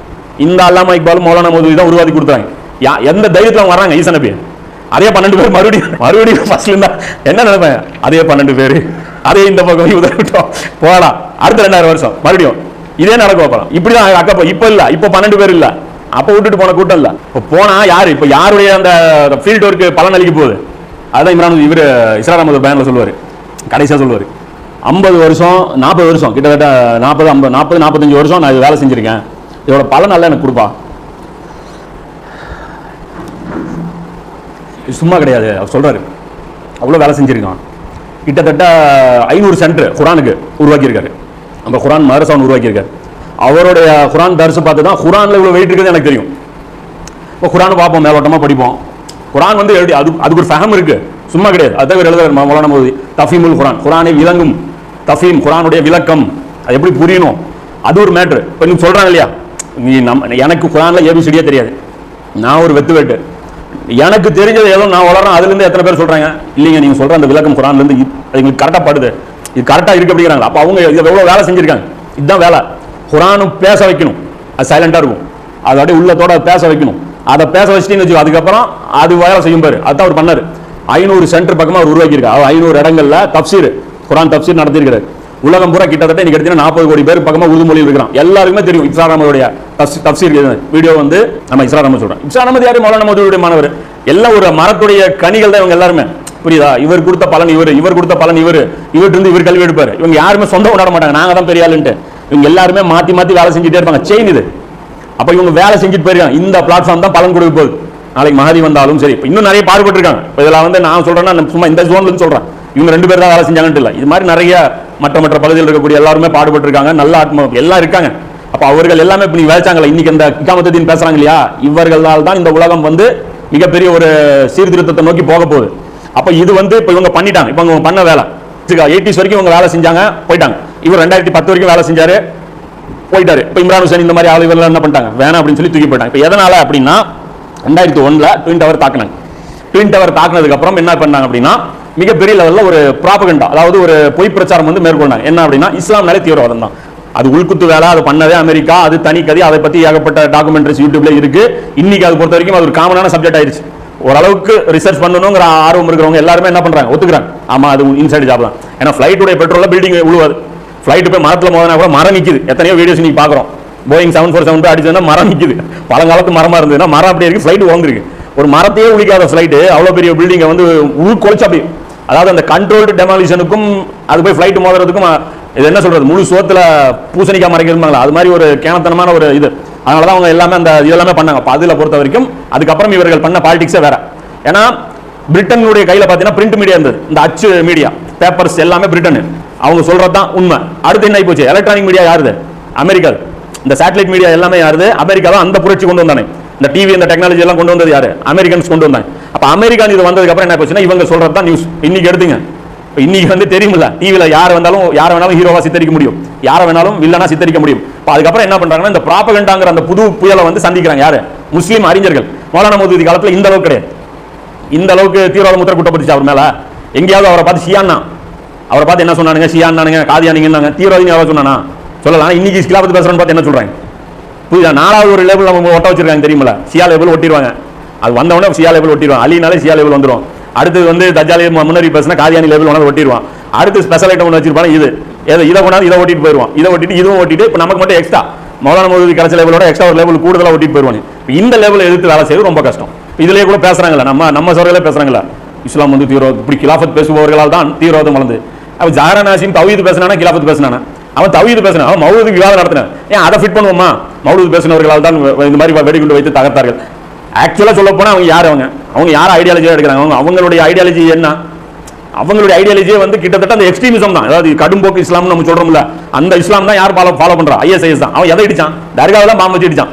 இந்த அல்லாமா இக்பாலும் மௌலானா மௌதூதி தான் உருவாக்கி கொடுத்தாங்க. எந்த தைரியத்தில் அவங்க வர்றாங்க ஈசா நபி? அதே 12 பேர் மறுபடியும் ஃபர்ஸ்ட்ல இருந்தா என்ன நினைப்பேன், அதே 12 பேர் அதே இந்த பக்கம் உதவி விட்டோம் போகலாம், அடுத்த 2000 வருஷம் மறுபடியும் இதே நடக்க வைப்பலாம். இப்படிதான் அக்கப்போ இப்போ இல்லை, இப்போ 12 பேர் இல்லை, அப்போ விட்டுட்டு போன கூட்டம் இல்லை. இப்போ போனா யாரு, இப்போ யாருடைய அந்த ஃபீல்ட் ஒர்க்கு பலன் அளிக்க போகுது? அதான் இம்ரான் இவர் இஸ்ரார் அஹமது பேனில் சொல்லுவார், கடைசியாக சொல்லுவார், 50 வருஷம் 40 வருஷம் கிட்டத்தட்ட 40-45 வருஷம் நான் இது வேலை செஞ்சுருக்கேன், இதோட பலன் நல்லா எனக்கு கொடுப்பா. சும்மா கிடையாது, அவர் சொல்கிறாரு அவ்வளோ வேலை செஞ்சுருக்கான். கிட்டத்தட்ட 500 சென்டர் குரானுக்கு உருவாக்கியிருக்காரு. நம்ம குரான் மதரசான் உருவாக்கியிருக்காரு. அவருடைய குரான் தரிசு பார்த்து தான் குரானில் இவ்வளோ வெயிட் இருக்குது எனக்கு தெரியும். இப்போ குரானை பார்ப்போம், மேலோட்டமாக படிப்போம். குரான் வந்து அதுக்கு ஒரு ஃபஹம் இருக்கு, சும்மா கிடையாது. அதை எழுதுறாரு மௌலானா மௌதூதி, தஃபீமுல் குரான், குரானை விளங்கும் தஃபீம், குரானுடைய விளக்கம், அது எப்படி புரியணும், அது ஒரு மேட்ரு. இப்போ நீங்க சொல்றாங்க இல்லையா, எனக்கு குரான்ல ஏபிசிடியே தெரியாது, நான் ஒரு வெட்டு எனக்கு தெரிஞ்சது ஏதோ நான் வளர்றேன், அதுல இருந்து எத்தனை பேர் சொல்றாங்க இல்லைங்க நீங்க சொல்ற அந்த விளக்கம் குரான்ல இருந்து எங்களுக்கு கரெக்டா படுது, இது கரெக்டா இருக்கு அப்படிங்கிறாங்க. அப்ப அவங்க எவ்வளவு வேலை செஞ்சிருக்காங்க. இதுதான் வேலை. குரானும் பேச வைக்கணும், அது சைலண்டா இருக்கும், அது அப்படியே உள்ளத்தோட பேச வைக்கணும். அதை பேச வச்சுட்டீங்கன்னு வச்சு அதுக்கப்புறம் அது வேலை செய்யும் பாரு, அதுதான் அவர் பண்ணாரு. 500 சென்டர் பக்கமா அவர் உருவாக்கியிருக்காரு. 500 இடங்கள்ல தப்சீர், குரான் தப்சீர் நடத்திருக்கிறார். உலகம் பூரா கிட்டத்தட்ட இன்னைக்கு எடுத்தீங்கன்னா 40 கோடி பேர் பக்கமா உருது மொழியில் இருக்கிறான். எல்லாருக்குமே தெரியும் இஸ்ரார் அஹமதுடைய தப்சீர் வீடியோ வந்து நம்ம இஸ்ரார் அஹமது சொல்றோம். இஸ்ரார் அஹமது யாரு? மௌலானா மௌதூதியுடைய மாணவர். எல்லாம் ஒரு மரத்துடைய கனிகள் தான் இவங்க எல்லாருமே, புரியுதா? இவர் கொடுத்த பலன் இவர் கொடுத்த பலன் இவர்கிட்ட இருந்து இவர் கல்வி எடுப்பாரு. இவங்க யாருமே சொந்தம் கொண்டாட மாட்டாங்க, நாங்க தான் பெரிய ஆளுன்ட்டு. இவங்க எல்லாருமே மாத்தி மாத்தி வேலை செஞ்சுட்டே இருப்பாங்க, செயின் இது. அப்ப இவங்க வேலை செஞ்சுட்டு போயிருக்காங்க. இந்த பிளாட்ஃபார்ம் தான் பலன் கொடுக்க போகுது. நாளைக்கு மஹதி வந்தாலும் சரி, இன்னும் நிறைய பாடுபட்டு இருக்காங்க. இதெல்லாம் வந்து நான் சொல்றேன்னா சும்மா இந்த ஜோன்ல சொல்றேன், இவங்க 2 பேர் தான் வேலை செஞ்சாங்கன்னு இல்லை, இது மாதிரி நிறைய மற்ற பகுதியில் இருக்கக்கூடிய எல்லாருமே பாடுபட்டு இருக்காங்க, நல்ல ஆத்மா எல்லாம் இருக்காங்க. அப்ப அவர்கள் எல்லாமே இப்ப நீ வேலைச்சாங்களா, இன்னைக்கு இந்த இகாமத்துதீன் பேசுறாங்க இல்லையா, இவர்களால் தான் இந்த உலகம் வந்து மிகப்பெரிய ஒரு சீர்திருத்தத்தை நோக்கி போக போகுது. அப்ப இது வந்து இப்ப இவங்க பண்ணிட்டாங்க. இப்ப இவங்க பண்ண வேலை 80s வரைக்கும் இவங்க வேலை செஞ்சாங்க, போயிட்டாங்க. இவர் 2010 வரைக்கும் வேலை செஞ்சாரு, போயிட்டாரு. இப்ப இம்ரான் ஹுசைன் இந்த மாதிரி ஆளுகள் என்ன பண்ணிட்டாங்க, வேணாம் அப்படின்னு சொல்லி தூக்கி போயிட்டாங்க. இப்ப எதனால அப்படின்னா 2001 ட்வின் டவர் தாக்குனாங்க. ட்வின் டவர் தாக்குனதுக்கு அப்புறம் என்ன பண்ணாங்க அப்படின்னா மிகப்பெரிய லெவலில் ஒரு ப்ராபகண்டா, அதாவது ஒரு பொய் பிரச்சாரம் வந்து மேற்கொண்டாங்க. என்ன அப்படின்னா இஸ்லாம்னாலே தீவிரவாதம் தான், அது உள்குத்து வேலை, அது பண்ணதே அமெரிக்கா, அது தனி கதை, அதை பத்தி ஏகப்பட்ட டாக்குமெண்ட்ரிஸ் யூடியூப்ல இருக்கு. இன்னைக்கு அது பொறுத்த வரைக்கும் அது ஒரு காமனான சப்ஜெக்ட் ஆயிருச்சு. ஓரளவுக்கு ரிசர்ச் பண்ணணுங்கிற ஆர்வம் இருக்கிறவங்க எல்லாருமே என்ன பண்றாங்க, ஒத்துக்கிறாங்க, ஆமா அது இன்சைட் ஜாப் தான். ஏன்னா ஃபிளைட்டுடைய பெட்ரோல்ல பில்டிங் உழுவாது, ஃபிளைட் போய் மரத்தில் மோதினா கூட மரம் நிற்குது. எத்தனையோ வீடியோஸ் நீங்க பாக்குறோம், போயிங் 747 போய் அடிச்சதுன்னா மரம் நிற்குது. பழங்காலத்து மரமா இருந்ததுன்னா மரம் அப்படியே இருக்கு, ஃபிளைட் ஓங்கிருக்கு. ஒரு மரத்தையே உழிக்காத ஃபிளைட் அவ்வளவு பெரிய பில்டிங்கை வந்து உள்கொலைச்சு அப்படி, அதாவது அந்த கண்ட்ரோல்டு டெமாலிஷனுக்கும் அது போய் ஃபிளைட் மோதுறதுக்கும் இது என்ன சொல்றது, முழு சோத்துல பூசணிக்காய் மறைக்கிறதுங்களா, அது மாதிரி ஒரு கேனத்தனமான ஒரு இது. அதனாலதான் அவங்க எல்லாமே அந்த இதெல்லாமே பண்ணாங்க. அதுல பொறுத்த வரைக்கும் அதுக்கப்புறம் இவர்கள் பண்ண பாலிடிக்ஸே வேற. ஏன்னா பிரிட்டனுடைய கையில பாத்தீங்கன்னா பிரிண்ட் மீடியா இருந்தது, இந்த அச்சு மீடியா பேப்பர்ஸ் எல்லாமே பிரிட்டன், அவங்க சொல்றதுதான் உண்மை. அடுத்து என்ன போச்சு, எலக்ட்ரானிக் மீடியா யாருது, அமெரிக்கா. இந்த சேட்டலைட் மீடியா எல்லாமே யாருது, அமெரிக்கா தான். அந்த புரட்சி கொண்டு வந்தானே, இந்த டிவி இந்த டெக்னாலஜி எல்லாம் கொண்டு வந்தது யாரு, அமெரிக்கன்ஸ் கொண்டு வந்தாங்க. அப்ப அமெரிக்கன் இது வந்ததுக்கு அப்புறம் என்ன போச்சுன்னா இவங்க சொல்றது தான் நியூஸ். இன்னைக்கு எடுத்துங்க, இன்னைக்கு வந்து தெரியுமில்ல, டிவில யார் வேணாலும் ஹீரோவா சித்தரிக்க முடியும், யாரை வேணாலும் வில்லனா சித்தரிக்க முடியும். அதுக்கப்புறம் என்ன பண்றாங்கன்னா இந்த ப்ராபகண்டாங்கிற அந்த புது புயலை வந்து சந்திக்கிறாங்க யாரு, முஸ்லீம் அறிஞர்கள். மௌலானா மௌதூதி காலத்துல இந்த அளவுக்கு கிடையாது, இந்த அளவுக்கு தீவிரவாத முத்திரை குட்டப்பட்டுச்சு அவர் மேல. எங்கேயாவது அவரை பார்த்து ஷியானா, அவரை பார்த்து என்ன சொன்னானுங்க, ஷியானானுங்க, காதியானிங்க, தீவிரவாதி யாராவது சொன்னானா சொல்லலாம். இன்னைக்கு இஸ்லாமத்தை பேசுறேன்னு பார்த்து என்ன சொல்றாங்க, புரியுதா? 4வது ஒரு லேபிள் நம்ம ஒட்ட வச்சிருக்காங்க தெரியுமில்ல, சியா லேபிள் ஒட்டிடுவாங்க. அது வந்தவொடனே சியா லேபிள் ஒட்டிடுவாங்க, அலினாலே சியா லேபிள் வந்துடும். அடுத்து வந்து தஜ்ஜாலி முன்னாடி பேசினா காதியானி லேபிள் ஒன்று ஒட்டிடுவான். அடுத்து ஸ்பெஷல் ஐட்டம் ஒன்று வச்சிருப்பாங்க, இதை கொண்டாந்து இதை ஓட்டிட்டு போயிடுவான், இதை ஒட்டிட்டு இதுவும் ஓட்டிட்டு இப்போ நமக்கு மட்டும் எக்ஸ்ட்ரா மௌலானா மௌதூதி கடைசி லேபிளோட எக்ஸ்ட்ரா ஒரு லேபிள் கூடுதலாக ஓட்டிட்டு போயிடுவாங்க. இந்த லேபிள் எதிர்த்து வேலை செய்வது ரொம்ப கஷ்டம். இதுலேயே கூட பேசுறாங்களா, நம்ம சோர்களே பேசுறாங்களா, இஸ்லாம் வந்து தீவிரவாதம், இப்படி கிலாஃபத் பேசுபவர்களால் தான் தீவிரவாதம் வளர்ந்து. அவன் ஜாரா நாசிம் தௌஹீத் பேசினானா கிலாஃபத் பேசினானா, அவன் தௌஹீத் பேசினான், அவன் மௌலூதுக்கு விவாதம் நடத்தினான். ஏன் அதை ஃபிட் பண்ணுவோமா, மௌலூது பேசினவர்களால் தான் இந்த மாதிரி வெடிகுண்டு வைத்து தகர்த்தார்கள். ஆக்சுவலா சொல்ல போனா அவங்க யார், அவங்க யார் ஐடியாலஜியா எடுக்கிறாங்க, அவங்களுடைய ஐடியாலஜி என்ன, அவங்களுடைய ஐடியாலஜியே வந்து கிட்டத்தட்ட அந்த எக்ஸ்ட்ரீமிசம் தான். அதாவது கடும்போக்கு இஸ்லாம் நம்ம சொல்றோம்ல, அந்த இஸ்லாம் தான் யார் ஃபாலோ பண்றா? ஐஎஸ்ஐஎஸ் தான். அவன் எதை இடிச்சான்? தர்காவை தான் பாம்பு வச்சு இடிச்சான்.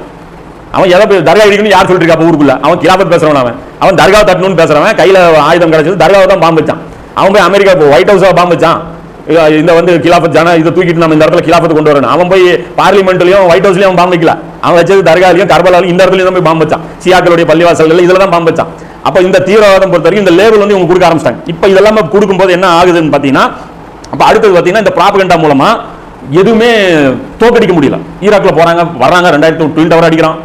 அவன் எதை தர்கா இடிக்கணும்னு யார் சொல்லிட்டு இருக்கா ஊருக்குள்ள? அவன் கிலாபத் பேசுறவன், அவன் தர்காவை தட்டணும்னு பேசுறவன், கையில ஆயுதம் கிடைச்சது, தர்காவை தான் பாம்பு வச்சான். அவன் போய் அமெரிக்கா ஒயிட் ஹவுஸா பாம்பு வச்சான். இந்த வந்து கிலாபத் ஜானா இதை தூக்கிட்டு நம்ம இந்த இடத்துல கிலாபத்தை கொண்டு வரணும். அவன் போய் பார்லிமெண்ட்லயும் ஒயிட் ஹவுஸ்லயும் அவன் பாம்பு வைக்கல. அவன் வச்சது தர்காலையும் கர்பலாலையும் இந்த இடத்துலயும் போய் பாம்பு வச்சான். சியாக்களுடைய பள்ளிவாசல்கள் இதுல தான் பாம்பு வச்சான். அப்ப இந்த தீவிரவாதம் பொறுத்த வரைக்கும் இந்த லேபிள் வந்து இவங்க கொடுக்க ஆரம்பிச்சிட்டாங்க. இப்ப இதெல்லாம் கொடுக்கும்போது என்ன ஆகுதுன்னு பாத்தீங்கன்னா, அப்ப அடுத்தது பாத்தீங்கன்னா இந்த ப்ராபகண்டா மூலமா எதுவுமே தோக்கடிக்க முடியல. ஈராக்ல போறாங்க வர்றாங்க, 2020 டவர் அடிக்கிறான்.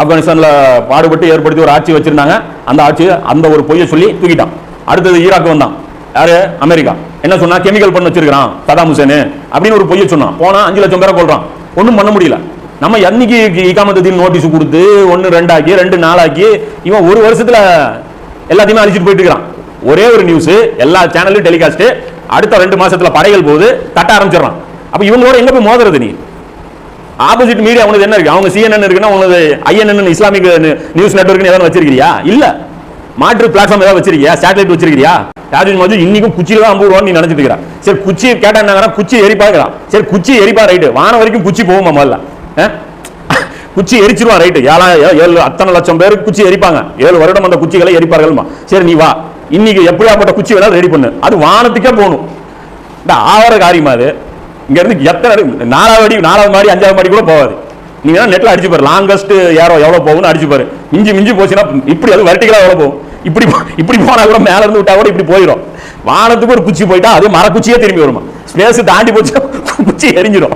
ஆப்கானிஸ்தான்ல பாடுபட்டு ஏற்படுத்தி ஒரு ஆட்சி வச்சிருந்தாங்க, அந்த ஆட்சியை அந்த ஒரு பொய்யை சொல்லி தூக்கிட்டான். அடுத்தது ஈராக் வந்தான், யாரு? அமெரிக்கா. என்ன சொன்னா? கெமிக்கல் பண்ண வச்சிருக்கான் சதாம் ஹுசேன் அப்படின்னு ஒரு பொய்யை சொன்னான். போனா 5 லட்சம் பேரை கொள்றான். ஒன்றும் பண்ண முடியல. நம்ம என்னைக்கு இகாமத்துக்கு நோட்டீஸ் கொடுத்து 1 2 ஆக்கி 2 4 ஆக்கி இவன் ஒரு வருஷத்துல எல்லாத்தையுமே அழிச்சிட்டு போயிட்டு இருக்கான். ஒரே ஒரு நியூஸ் எல்லா சேனல்லையும் டெலிகாஸ்ட், அடுத்த 2 மாசத்துல படைகள் போது தட்ட ஆரம்பிச்சிடறான். அப்ப இவங்களோட எங்க போய் மோதுறது? நீ ஆப்போசிட் மீடியா உனக்கு என்ன இருக்கு? அவங்க CNN இருக்குன்னா உனது INN இஸ்லாமிக் நியூஸ் நெட்வொர்க் ஏதாவது வச்சிருக்கியா? இல்ல. மாற்று பிளாட்ஃபார்ம் ஏதாவது வச்சிருக்கியா? சேட்டலைட் வச்சிருக்கியா? யாஜூஜ் மாஜூஜ் இன்னைக்கும் குச்சியில தான் அம்புவான்னு நீ நினைச்சிட்டு இருக்கிற. சரி, குச்சி கேட்டா என்ன? குச்சி எரிப்பாங்கிறான். சரி, குச்சி எரிப்பா, ரைட்டு. வானம் வரைக்கும் குச்சி போகுமா? முதல்ல குச்சி எரிச்சிருவான், ரைட்டு. 7 அத்தனை லட்சம் பேருக்கு குச்சி எரிப்பாங்க. 7 வருடம் அந்த குச்சிகளை எரிப்பார்கள். சரி, நீ வா, இன்னைக்கு எப்படியாப்பட்ட குச்சி வேணாலும் ரெடி பண்ணு. அது வானத்துக்கே போகணும். இந்த ஆவர காரியமா அது? இங்க இருந்து எத்தனை 4வது மாடி 5வது மாடி கூட போகாது. நீங்க நெட்ல அடிச்சு பாரு, லாங்கஸ்ட் ஏரோ எவ்வளவு போகும்னு அடிச்சு பாரு. மிஞ்சி போச்சுன்னா இப்படி அது வெர்டிகலா எவ்வளவு போகும்? இப்படி போனா கூட மேல இருந்து விட்டா கூட இப்படி போயிடும். வானத்துக்கு ஒரு குச்சி போயிட்டா அது மரக்குச்சியே திரும்பி வருமா? ஸ்பேஸ் தாண்டி போச்சு குச்சி எரிஞ்சிடும்.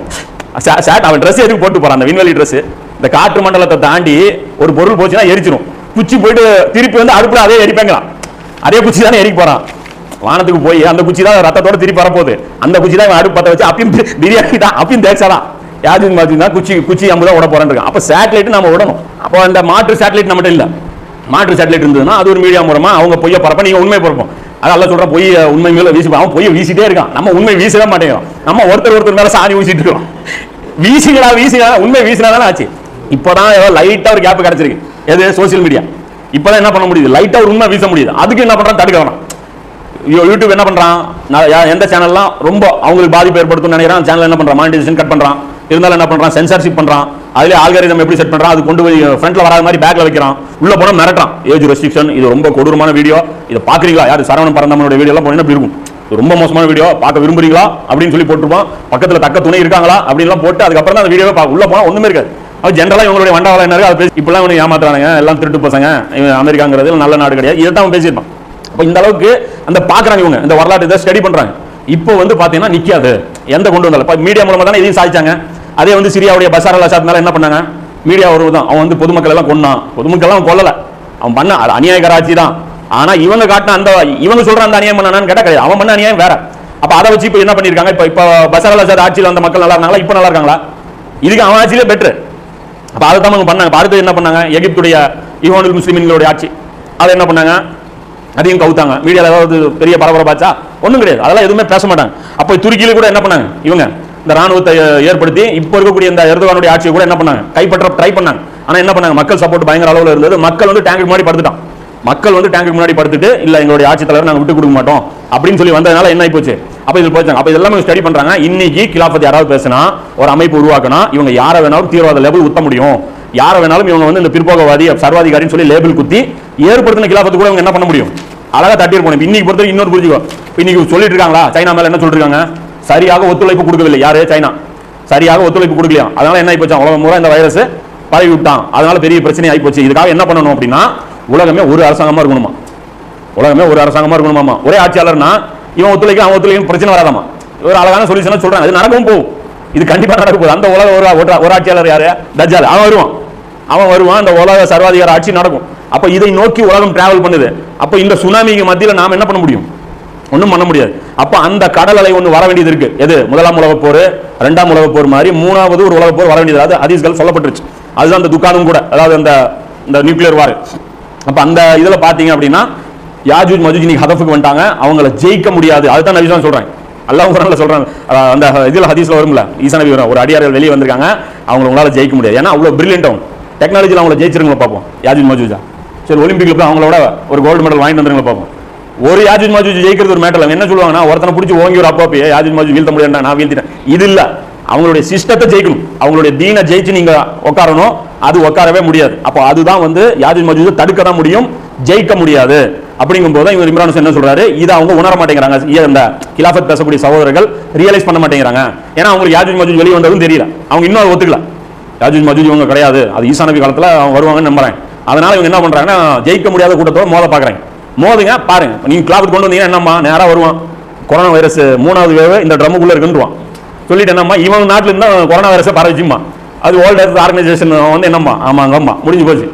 அவன் ட்ரெஸ் எதுக்கு போட்டு போறான்? அந்த விண்வெளி ட்ரெஸ். இந்த காற்று மண்டலத்தை தாண்டி ஒரு பொருள் போச்சுன்னா எரிச்சிடும். குச்சி போயிட்டு திருப்பி வந்து அடுப்புல அதே எரிப்பாங்களாம். அதே குச்சி தானே எரிக்க போறான். வானத்துக்கு போய் அந்த குச்சி தான் ரத்தத்தோட திருப்பி வரப்போகுது. அந்த குச்சி தான் அடுப்பு பத்த வச்சு அப்பயும் பிரியாணி தான், அப்பயும் தேய்ச்சாதான் யாரும் பார்த்தீங்கன்னா குச்சி அம்புதான் விட போறேன். அப்ப சேட்டலைட் நம்ம விடணும். அப்போ அந்த மாற்று சேட்டலைட் நம்மகிட்ட இல்ல. மாற்று சேட்டலைட் இருந்ததுன்னா அது ஒரு மீடியா மூலமா அவங்க பொய்ய பரப்ப, நீங்க உண்மை பரப்போம். அதெல்லாம் சொல்ற பொய் உண்மை மேல வீசி, அவன் பொய்ய வீசிட்டே இருக்கான். நம்ம உண்மை வீசவே மாட்டேங்கிறோம். நம்ம ஒருத்தர் மேல சாணி வீசிட்டு இருக்கோம். வீசிங்களா உண்மை வீசினாதானே ஆச்சு. இப்பதான் லைட்டா ஒரு கேப் கிடைச்சிருக்கு. எது? Social media. இப்பதான் என்ன பண்ண முடியுது? லைட்டா ஒரு உண்மை வீச முடியுது. அதுக்கு என்ன பண்றான்? தடுக்க வேணாம். யூடியூப் என்ன பண்றான்? எந்த சேனல்லாம் ரொம்ப அவங்களுக்கு பாதிப்பு ஏற்படுத்தும் நினைக்கிறான், சேனல் என்ன பண்றான்? மானிட்டைசேஷன் கட் பண்றான். இருந்தாலும் என்ன பண்றான்? சென்சார்ஷிப் பண்றான். அதுல ஆல்காரிதம் எப்படி செட் பண்றான்? அது கொண்டு போய் ஃப்ரண்ட்ல வராத மாதிரி பேக்ல வைக்கிறான். உள்ள போனா மிரட்டான், ஏஜ் ரெஸ்ட்ரிக்ஷன், இது ரொம்ப கொடூரமான வீடியோ, இதை பாக்குறீங்களா? யாரு? சரவணன் பரந்தாமனோட வீடியோ எல்லாம் போனீங்கன்னா இருக்கும், இது ரொம்ப மோசமான வீடியோ, பார்க்க விரும்புறீங்களா அப்படின்னு சொல்லி போட்டுருப்பான். பக்கத்துல தக்க துணை இருக்காங்களா அப்படின்லாம் போட்டு அதுக்கப்புறம் தான் அந்த வீடியோவை பார்க்க. உள்ள போனா ஒண்ணுமே இருக்காது. அது ஜென்ரலா இவங்களுடைய வண்டாவளம் என்ன இருக்கு? அது இப்பெல்லாம் இவங்க ஏமாத்துறானுங்க, எல்லாம் திருட்டு பசங்க, அமெரிக்காங்கிறது நல்ல நாடு கிடையாது, இதை தான் பேசியிருப்பான். அப்ப இந்த அளவுக்கு அந்த பாக்குறாங்க இவங்க, இந்த வரலாற்று இதை ஸ்டடி பண்றாங்க. இப்போ வந்து பாத்தீங்கன்னா நிக்காது, எந்த கொண்டு வந்தாலும் மீடியா மூலமா தானே இதையும் சாதிச்சாங்க. அதே வந்து சிரியாவுடைய பஷார் அல் அசாத் மேல என்ன பண்ணாங்க? மீடியா வருவதுதான். அவன் வந்து பொதுமக்கள் எல்லாம் கொன்னான். பொதுமக்கள் எல்லாம் கொல்லல, அவன் பண்ண அநியாயக்கார ஆட்சி தான். ஆனா இவங்க காட்டின அந்த இவங்க சொல்ற அந்த அநியாயம் பண்ணான்னு கேட்டா கிடையாது, அவன் பண்ண அநியாயம் வேற. அப்ப அதை வச்சு இப்ப என்ன பண்ணிருக்காங்க? இப்ப பஷார் அல் அசாத் ஆட்சியில் வந்த மக்கள் நல்லா இருந்தாங்களா? இப்ப நல்லா இருக்காங்களா? இதுக்கு அவன் ஆட்சியிலே பெட்ரு. அப்ப அதை தான் பண்ணாங்க. அடுத்து என்ன பண்ணாங்க? எகிப்துடைய இஹ்வானுல் முஸ்லிமீன்களுடைய ஆட்சி, அதை என்ன பண்ணாங்க? அதையும் கவுத்தாங்க. மீடியாவில் ஏதாவது பெரிய பரபரப்பாச்சா? ஒன்றும் கிடையாது, அதெல்லாம் எதுவுமே பேச மாட்டாங்க. அப்போ துருக்கியில கூட என்ன பண்ணாங்க? இவங்க இந்த ராணுவத்தை ஏற்படுத்தி இப்போ இருக்கக்கூடிய இந்த எர்தோகானுடைய ஆட்சியை கூட என்ன பண்ணாங்க? கைப்பற்ற ட்ரை பண்ணாங்க. ஆனால் என்ன பண்ணாங்க? மக்கள் சப்போர்ட் பயங்கர அளவில் இருந்தது. மக்கள் வந்து டேங்குக்கு முன்னாடி படுத்துட்டான். மக்கள் வந்து டேங்குக்கு முன்னாடி படுத்துட்டு இல்ல எங்களுடைய ஆட்சி தலைவர் நாங்கள் விட்டு கொடுக்க மாட்டோம் அப்படின்னு சொல்லி வந்ததுனால என்ன ஆகி போச்சு? அப்போ இதில் போச்சாங்க. அப்போ இதெல்லாம் ஸ்டடி பண்றாங்க. இன்னைக்கு கிலாஃபத் யாராவது பேசினா, ஒரு அமைப்பு உருவாக்கினா, இவங்க யாரை வேணாலும் தீவிரவாத லேபிள் ஊத்த முடியும். யாரை வேணாலும் இவங்க வந்து இந்த பிற்போக்கவாதி சர்வாதிகாரின்னு சொல்லி லேபிள் குத்தி ஏற்படுத்தின கிலாஃபத்து கூட இவங்க என்ன பண்ண முடியும்? அழகா தட்டியிருப்போம். இன்னைக்கு பொறுத்த இன்னொரு புரிஞ்சுக்கோ. இன்னைக்கு சொல்லிட்டு இருக்காங்களா சைனா மேல என்ன சொல்லிருக்காங்க? சரியாக ஒத்துழைப்பு கொடுக்கவில்லை. யாரு? சைனா சரியாக ஒத்துழைப்பு கொடுக்கலையா? அதனால என்ன ஆகி போச்சு? உலகம் பூரா இந்த வைரஸ் பரவி விட்டான். அதனால பெரிய பிரச்சனை ஆகி போச்சு. இதுக்காக என்ன பண்ணணும் அப்படின்னா, உலகமே ஒரு அரசாங்கமா இருக்கணுமா? உலகமே ஒரு அரசாங்கமா இருக்கணுமாமா. ஒரே ஆட்சியாளர்னா இவன் ஒத்துழைக்க அவன் ஒத்துழைக்க பிரச்சனை வராதாமா. ஒரு அழகான சொல்யூஷன் சொல்றாங்க. இது நடக்கவும் போகும். இது கண்டிப்பா நடக்க போகுது. அந்த உலக ஒரு ஆட்சியாளர் யாரு? தஜ்ஜால். அவன் வருவான். அந்த உலக சர்வாதிகார ஆட்சி நடக்கும். அப்ப இதை நோக்கி உலகம் டிராவல் பண்ணுது. அப்ப இந்த சுனாமிக்கு மத்தியில் நாம என்ன பண்ண முடியும்? ஒன்றும் பண்ண முடியாது. அப்ப அந்த கடல் அலை ஒன்று வர வேண்டியது இருக்கு. எது? முதலாம் உலகப் போர், இரண்டாம் உலகப் போர் மாதிரி மூணாவது ஒரு உலகப் போர் வர வேண்டியது. அது ஹதீஸ்கள் சொல்லப்பட்டுருச்சு. அதுதான் அந்த துக்கானும் கூட, அதாவது அந்த நியூக்ளியர் வார். அப்ப அந்த இதுல பாத்தீங்க அப்படின்னா யாஜூஜ் மஜூஜ் இன்னைக்கு ஹதஃபுக்கு வந்துட்டாங்க. அவங்கள ஜெயிக்க முடியாது. அதுதான் நபி சொல்றாங்க. அல்லாஹ் குர்ஆன்ல சொல்றாங்க. அந்த இதுல ஹதீஸ்ல வரும்ல, ஈசா நபி ஒரு அடியார்கள் வெளியே வந்திருக்காங்க, அவங்க உங்களால ஜெயிக்க முடியாது. ஏன்னா அவ்வளவு பிரில்லியன்ட் அவங்க. டெக்னாலஜியில் அவங்கள ஜெயிச்சிருங்களா பார்ப்போம். யாஜூஜ் மஜூஜா சரி ஒலிம்பிக்ல போய் அவங்களோட ஒரு கோல்டு மெடல் வாங்கிட்டு வந்துருங்களா பார்ப்போம். ஒரு யாஜூஜ் மாஜூஜ் ஜெயிக்கிறது ஒரு மேட்டர். என்ன சொல்லுவாங்கன்னா, ஒருத்தனை பிடிச்சி ஓங்கி ஒரு அப்பா யாஜூஜ் மாஜூஜ் வீழ்த்த முடியாது, நான் வீழ்த்திட்டேன். இது இல்ல, அவங்களுடைய சிஸ்டத்தை ஜெயிக்கணும், அவங்களுடைய தீனை ஜெயிச்சு நீங்க உட்காரணும். அது உட்காரவே முடியாது. அப்போ அதுதான் வந்து யாஜூஜ் மாஜூஜ் தடுக்க தான் முடியும், ஜெயிக்க முடியாது. அப்படிங்கும் போது இவர் இம்ரான் ஹுசைன் என்ன சொல்றாரு, இதை அவங்க உணர மாட்டேங்கிறாங்க. இந்த கிலாஃபத் பேசக்கூடிய சகோதரர்கள் ரியலைஸ் பண்ண மாட்டேங்கிறாங்க. ஏன்னா அவங்களுக்கு யாஜூஜ் மாஜூஜ் வெளியே வந்ததும் தெரியல, அவங்க இன்னும் ஒத்துக்கல. யாஜூஜ் மாஜூஜ் இவங்க கிடையாது, அது ஈசா நபி காலத்துல வருவாங்கன்னு நம்புறாங்க. அதனால இவங்க என்ன பண்றாங்கன்னா, ஜெயிக்க முடியாத கூட்டத்தோட மோத பாக்குறாங்க. மோதுங்க பாருங்க, நீங்க கிலாஃபத் கொண்டு வந்தீங்கன்னா என்னம்மா நேரா வருவான், கொரோனா வைரஸ் 3வது வேவ் இந்த ட்ரம்முக்குள்ள இருக்குன்றான். சொல்லிட்டு என்னம்மா, இவங்க நாட்டில் இருந்தா கொரோனா வைரஸை பரவிச்சுமா, அது வேர்ல்ட் ஹெல்த் ஆர்கனைசேஷன் வந்து என்னம்மா, ஆமாங்கம்மா முடிஞ்சு போச்சு.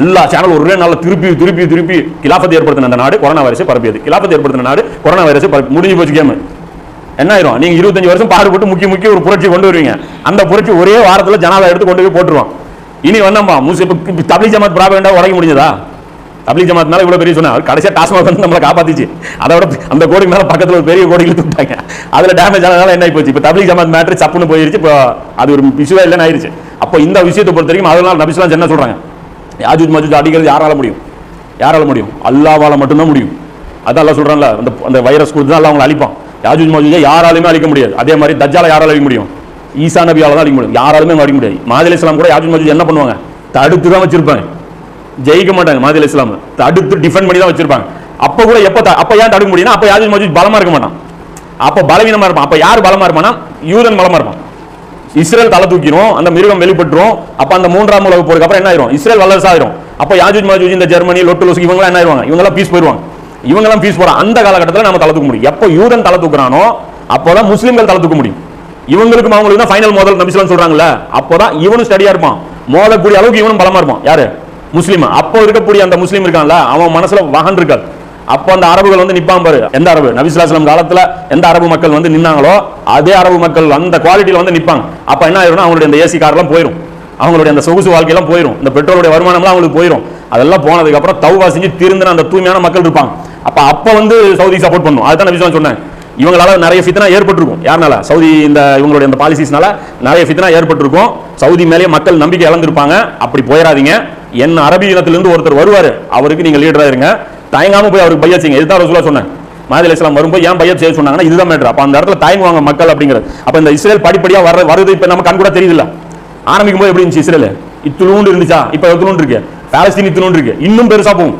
எல்லா சேனல் ஒரே நாள் திருப்பி திருப்பி திருப்பி கிலாஃபத் ஏற்படுத்தின அந்த நாடு கொரோனா வைரஸை பரப்பியது, கிலாஃபத் ஏற்படுத்தின நாடு கொரோனா வைரஸை முடிஞ்சு போச்சு. கேம் என்ன ஆயிரும், நீங்க 25 வருஷம் பாடுபட்டு முக்கிய ஒரு புரட்சி கொண்டு வருவீங்க, அந்த புரட்சி ஒரே வாரத்தில் ஜனாதா எடுத்து கொண்டு போய் போட்டுருவான். இனி வந்தம்மா தப்லீக் ஜமாத் ப்ராபகண்டா உடைக்க முடிஞ்சதா? தப்லீக் ஜமாத்னால இவ்வளவு பெரிய சொன்னா, கடைசியா டாஸ்மாக் வந்து நம்மளை காப்பாத்திச்சு. அதோட அந்த கோடிக்கு மேல பக்கத்துல ஒரு பெரிய கோடிக்கு தூட்டாங்க, அதுல டேமேஜ் ஆனதால என்ன போச்சு, இப்ப தப்லீக் ஜமாத் மேட்டர் சப்புன்னு போயிருச்சு, இப்போ அது ஒரு இஷ்யூவே இல்லைன்னு ஆயிருச்சு. அப்போ இந்த விஷயத்தை பொறுத்த வரைக்கும் அதனால நபிஸ்லாம் என்ன சொல்றாங்க, யாஜூஜ் மாஜூஜ் அடிக்கிறது யாரால முடியும், யாரால முடியும், அல்லாஹ்வால மட்டும்தான் முடியும். அதான் அல்லாஹ் சொல்றான்ல, அந்த வைரஸ் கொடுத்து தான் அல்லாஹ் அவங்களை அழிப்பான். யாஜூஜ் மாஜூஜை யாராலுமே அழிக்க முடியாது. அதே மாதிரி தஜ்ஜால யாரால அழிக்க முடியும், ஈசா நபியால தான் அழிக்க முடியும், யாராலுமே அழிக்க முடியாது. மாதி அலைஹிஸ்ஸலாம் கூட யாஜூஜ் மாஜூஜ் என்ன பண்ணுவாங்க, தடுத்து தான் வச்சிருப்பாங்க, ஜெயிக்க மாட்டாங்க. மாதி அலைஹிஸ்ஸலாம் தடுத்து டிஃபெண்ட் பண்ணி தான் வச்சிருப்பாங்க. அப்ப கூட அப்ப ஏன் தடுக்க முடியும்னா, அப்ப யாஜூஜ் மாஜூஜ் பலமா இருக்க மாட்டான், அப்ப பலவீனமா இருப்பான். அப்ப யார் பலமா இருப்பானா, யூதன் பலமா இருப்பான். இஸ்ரேல் தலை தூக்கிடும், அந்த மிருகம் வெளிப்பட்டுரும். அப்ப அந்த 3ஆம் உலக போருக்கு அப்புறம் என்ன ஆயிரும், இஸ்ரேல் வல்லரசு ஆயிரும். அப்ப யாஜூஜ் மாஜூஜ் இந்த ஜெர்மனி லொட்டுலோஸ் இவங்க என்ன ஆயிருவாங்க, இவங்க பீஸ் போயிருவாங்க. இவங்கெல்லாம் பீஸ் போறாங்க. அந்த காலகட்டத்தில் நம்ம தலை தூக்க முடியும். எப்போ யூதன் தலை தூக்குறானோ அப்போதான் முஸ்லிம்கள் தலை தூக்க முடியும். இவங்களுக்கும் அவங்களுக்கு தான் ஃபைனல் மோதல் நபிஸ்லாம் சொல்றாங்கல்ல, அப்போதான் இவனும் ஸ்டடியா இருப்பான், மோதக்கூடிய அளவுக்கு இவனும் பலமா இருப்பான். யாரு, முஸ்லீம். அப்போ இருக்கக்கூடிய அந்த முஸ்லீம் இருக்கான்ல, அவன் மனசுல வகன் இருக்காது. அப்போ அந்த அரபுகள் வந்து நிப்பான் பாரு, எந்த அரபு நபி ஸல்லல்லாஹு அலைஹி வஸல்லம் காலத்துல எந்த அரபு மக்கள் வந்து நின்னாங்களோ அதே அரபு மக்கள் அந்த குவாலிட்டியில வந்து நிப்பாங்க. அப்ப என்ன ஆயிரும்னா, அவங்களுடைய அந்த ஏசி கார்லாம் போயிடும், அவங்களுடைய அந்த சொகுசு வாழ்க்கையெல்லாம் போயிடும், இந்த பெட்ரோலுடைய வருமானம்லாம் அவங்களுக்கு போயிடும். அதெல்லாம் போனதுக்கு அப்புறம் தௌபா செஞ்சு திருந்தின அந்த தூய்மையான மக்கள் இருப்பாங்க. அப்ப வந்து சவுதி சப்போர்ட் பண்ணும். அதுதான் நபி ஸல்லல்லாஹு அலைஹி வஸல்லம் சொன்னாங்க. இவங்களால நிறைய ஃபித்னா ஏற்பட்டிருக்கும். யாருனால, சவுதி இந்த இவங்களுடைய அந்த பாலிசிஸ்னால நிறைய ஃபித்னா ஏற்பட்டிருக்கும். சவுதி மேலே மக்கள் நம்பிக்கை இழந்திருப்பாங்க. அப்படி போயிடாதீங்க. என் அரபி இனத்திலிருந்து ஒருத்தர் வருவாரு, அவருக்கு நீங்க லீடரா இருங்க, தயங்காம போய் அவருக்கு பையத் செய்யுங்க. இதுதான் ரசூலுல்லாஹ் சொன்னாங்க. மாஹதி அலைஹிஸ்ஸலாம் வரும்போது ஏன் பையத் செய்ய சொன்னாங்கன்னா, இதுதான் மேட்டர். அப்ப அந்த இடத்துல தயங்குவாங்க மக்கள் அப்படிங்கிறது. அப்ப இந்த இஸ்ரேல் படிப்படியா வருது. இப்ப நம்ம கண் கூட தெரியுதுல்ல, ஆரம்பிக்கும் போது எப்படி இருந்துச்சு இஸ்ரேல், இத்துலூண்டு இருந்துச்சா, இப்ப எத்துலூண்டு இருக்கு, பாலஸ்தீன் இத்துலூண்டு இருக்கு, இன்னும் பெருசா போகும்.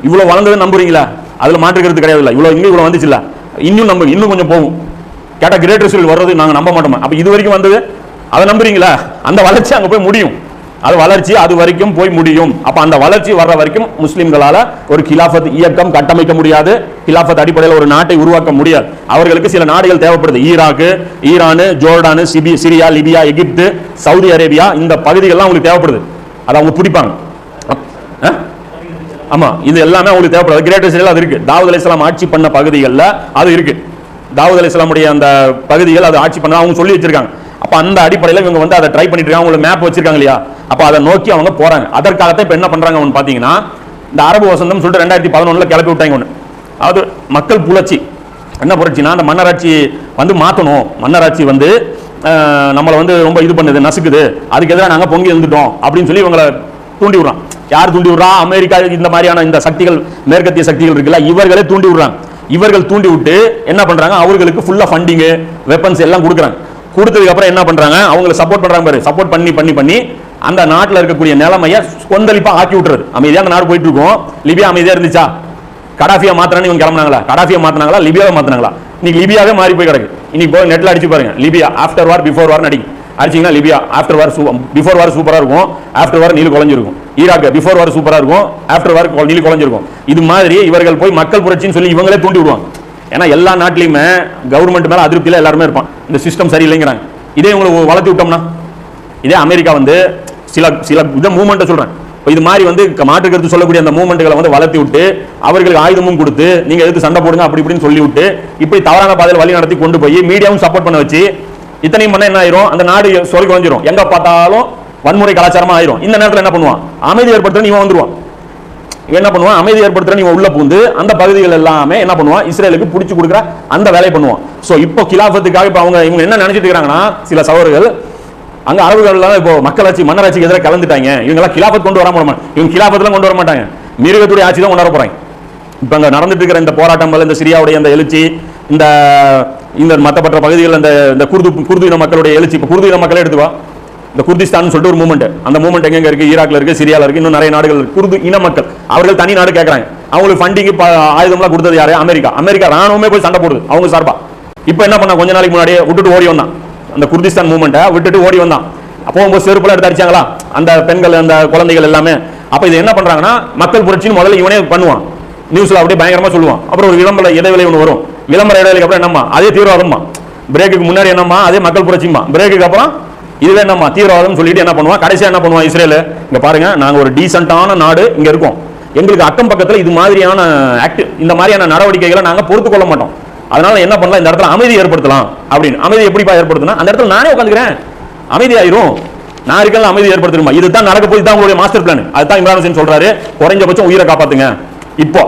இவ்வளவு வளர்ந்தது நம்புறீங்களா, அதுல மாற்றுக்கிறது கிடையாது. இல்ல இவ்வளவு இங்க இவ்வளவு வந்துச்சு இல்ல, இன்னும் நம்புங்க, இன்னும் கொஞ்சம் போகும். கேட்டா கிரேட் இஸ்ரேல் வர்றது நாங்க நம்ப மாட்டோமா? அப்ப இது வரைக்கும் வந்தது அதை நம்புறீங்களா? அந்த வளர்ச்சி அங்க போய் முடியும், அது வளர்ச்சி அது வரைக்கும் போய் முடியும். அப்ப அந்த வளர்ச்சி வர்ற வரைக்கும் முஸ்லிம்களால ஒரு கிலாஃபத் இயக்கம் கட்டமைக்க முடியாது, கிலாஃபத் அடிப்படையில் ஒரு நாட்டை உருவாக்க முடியாது. அவர்களுக்கு சில நாடுகள் தேவைப்படுது. Iraq, Iran, Jordan, Syria, Libya, Egypt, Saudi Arabia, இந்த பகுதிகள்லாம் அவங்களுக்கு தேவைப்படுது. அதை அவங்க பிடிப்பாங்க. ஆமா, இது எல்லாமே அவங்களுக்கு தேவைப்படுது. கிரேட் இஸ்ரேல் அது இருக்கு. தாவூத் அலைஹிஸ்ஸலாம் ஆட்சி பண்ண பகுதிகளில் அது இருக்கு. தாவூத் அலைஹிஸ்ஸலாமுடைய அந்த பகுதிகள் அது ஆட்சி பண்ண அவங்க சொல்லி வச்சிருக்காங்க. அப்ப அந்த அடிப்படையில் இவங்க வந்து அதை ட்ரை பண்ணிட்டு இருக்காங்க. அவங்களுக்கு மேப் வச்சிருக்காங்க இல்லையா, அப்ப அதை நோக்கி அவங்க போறாங்க. அதற்காகத்தான் இப்ப என்ன பண்றாங்க பாத்தீங்கன்னா, இந்த அரபு வசந்தம் சொல்லிட்டு 2011 கிளப்பி விட்டாங்க ஒண்ணு. அது மக்கள் புரட்சி. என்ன புரட்சினா, அந்த மன்னராட்சி வந்து மாத்தணும், மன்னராட்சி வந்து நம்மளை வந்து ரொம்ப இது பண்ணுது, நசுக்குது, அதுக்கு எதிராக நாங்க பொங்கி எழுந்துட்டோம் அப்படின்னு சொல்லி இவங்களை தூண்டி விடுறான். யார் தூண்டி விடுறா? அமெரிக்கா, இந்த மாதிரியான இந்த சக்திகள், மேற்கத்திய சக்திகள் இருக்குல்ல, இவர்களே தூண்டி விடுறாங்க. இவர்கள் தூண்டி விட்டு என்ன பண்றாங்க, அவர்களுக்கு ஃபுல்லா ஃபண்டிங், வெப்பன்ஸ் எல்லாம் கொடுக்குறாங்க. கொடுத்ததுக்கு அப்புறம் என்ன பண்றாங்க, அவங்களை சப்போர்ட் பண்றாங்க பாரு. சப்போர்ட் பண்ணி பண்ணி பண்ணி அந்த நாட்டில் இருக்கக்கூடிய நிலைமையை கொந்தளிப்பா ஆக்கி விட்டுறது. அமைதியா அந்த நாடு போயிட்டு இருக்கும். லிபியா அமைதியா இருந்துச்சா? கடாஃபியா மாத்திரான்னு இவங்க கிளம்புனாங்களா? கடாஃபியா மாத்தினாங்களா? லிபியாவை மாத்தினாங்களா? இன்னைக்கு லிபியாவே மாறி போய் கிடக்கு. இன்னைக்கு போய் நெட்ல அடிச்சு பாருங்க, லிபியா ஆஃப்டர் வார் பிஃபோர் வார் அடிக்கும். அடிச்சிங்கன்னா லிபியா ஆஃப்டர் வார், பிஃபோர் வார் சூப்பரா இருக்கும், ஆஃப்டர் வார் நீல் குழஞ்சிருக்கும். ஈராக் பிஃபோர் வார் சூப்பரா இருக்கும், ஆஃப்டர் வார் நீல் குழஞ்சிருக்கும். இது மாதிரி இவர்கள் போய் மக்கள் புரட்சின்னு சொல்லி இவங்களே தூண்டி விடுவாங்க. ஏன்னா எல்லா நாட்டிலையுமே கவர்மெண்ட் மேல அதிருப்தியில எல்லாருமே இருப்பான், இந்த சிஸ்டம் சரியில்லைங்கிறாங்க. இதே உங்களுக்கு வளர்த்து விட்டோம்னா, இதே அமெரிக்கா வந்து சில சில இதை மூவ்மெண்ட்டை சொல்றேன், இது மாதிரி வந்து மாற்று கருத்து சொல்லக்கூடிய அந்த மூவ்மெண்ட்களை வந்து வளர்த்தி விட்டு அவர்களுக்கு ஆயுதமும் கொடுத்து நீங்க எதுக்கு சண்டை போடுங்க அப்படி இப்படின்னு சொல்லி விட்டு இப்படி தவறான பாதையில் வழி நடத்தி கொண்டு போய் மீடியாவும் சப்போர்ட் பண்ண வச்சு இத்தனையும் பண்ண என்ன ஆயிரும், அந்த நாடு சொல்லி குறைஞ்சிரும். எங்க பார்த்தாலும் வன்முறை கலாச்சாரமா ஆயிரும். இந்த நேரத்தில் என்ன பண்ணுவான், அமைதி ஏற்படுத்த இவன் வந்துருவான். என்ன பண்ணுவான், அமைதி ஏற்படுத்துற இவன் உள்ள பூந்து அந்த பகுதிகள் எல்லாமே என்ன பண்ணுவான், இஸ்ரேலுக்கு பிடிச்சு கொடுக்குற அந்த வேலையை பண்ணுவான். சோ இப்போ கிலாஃபத்துக்காக இப்போ இவங்க என்ன நினைச்சிட்டு இருக்காங்கன்னா, சில சகோதரர்கள் அங்க அரபுகள் இப்போ மக்களாட்சி மன்னராட்சிக்கு எதிராக கலந்துட்டாங்க, இவங்க எல்லாம் கிலாஃபத் கொண்டு வர மாட்டாங்க, இவங்க கிலாஃபத்லாம் கொண்டு வர மாட்டாங்க, மிருகத்துடைய ஆட்சி தான் கொண்டு வர போறாங்க. இப்போ அங்கே நடந்துட்டு இருக்கிற இந்த போராட்டங்கள், இந்த சிரியாவுடைய இந்த எழுச்சி, இந்த இந்த மற்றப்பட்ட பகுதிகள், இந்த குர்து இன மக்களுடைய எழுச்சி. இப்போ குர்து இன மக்களே எடுத்துவா, இந்த குர்திஸ்தான் சொல்லிட்டு ஒரு மூமெண்ட், அந்த மூமெண்ட் எங்க இருக்கு? ஈராக்ல இருக்கு, சிரியால இருக்கு, இன்னும் நிறைய நாடுகள் இருக்கு. குர்து இன மக்கள் அவர்கள் தனி நாடு கேட்கறாங்க. அவங்களுக்கு ஃபண்டிங் ஆயுதம்லாம் கொடுத்தது யாரு? அமெரிக்கா ராணுவமே போய் சண்டை போடுது அவங்க சார்பா. இப்போ என்ன பண்ண, கொஞ்ச நாளைக்கு முன்னாடியே விட்டுட்டு ஓடி வந்தான், அந்த குர்திஸ்தான் மூமெண்ட்டை விட்டுட்டு ஓடி வந்தான். போகும்போது செருப்புலாம் எடுத்து அடிச்சாங்களா அந்த பெண்கள், அந்த குழந்தைகள் எல்லாமே. அப்ப இது என்ன பண்றாங்கன்னா, மக்கள் புரட்சின்னு முதல்ல இவனே பண்ணுவான், நியூஸ்ல அப்படியே பயங்கரமா சொல்லுவான். அப்புறம் ஒரு விளம்பர இடைவெளி ஒன்று வரும், விளம்பர இடைவெளிக்கு அப்புறம் என்னம்மா அதே தீவிரவாதம்மா, பிரேக்குக்கு முன்னாடி என்னம்மா அதே மக்கள் புரட்சிமா, பிரேக்குக்கு அப்புறம் இதுவே என்னம்மா தீவிரவாதம் சொல்லிட்டு என்ன பண்ணுவான், கடைசியா என்ன பண்ணுவான் இஸ்ரேல். இங்க பாருங்க, நாங்க ஒரு டீசென்டான நாடு இங்க இருக்கோம், எங்களுக்கு அக்கம் பக்கத்துல இது மாதிரியான இந்த மாதிரியான நடவடிக்கைகளை நாங்க பொறுத்துக் கொள்ள மாட்டோம், அதனால என்ன பண்ணலாம், இந்த இடத்துல அமைதி ஏற்படுத்தலாம் அப்படின்னு. அமைதி எப்படிப்பா ஏற்படுத்தினா, அந்த இடத்துல நானே உட்காந்துக்கிறேன், அமைதி ஆயிரும், நான் இருக்கல, அமைதி ஏற்படுத்திடுமா. இதுதான் நடக்க போய் தான் உங்களுடைய மாஸ்டர் பிளான். அதுதான் இம்ரான் ஹுசைன் சொல்றாரு, குறைஞ்சபட்சம் உயிரை காப்பாத்துங்க, இப்போ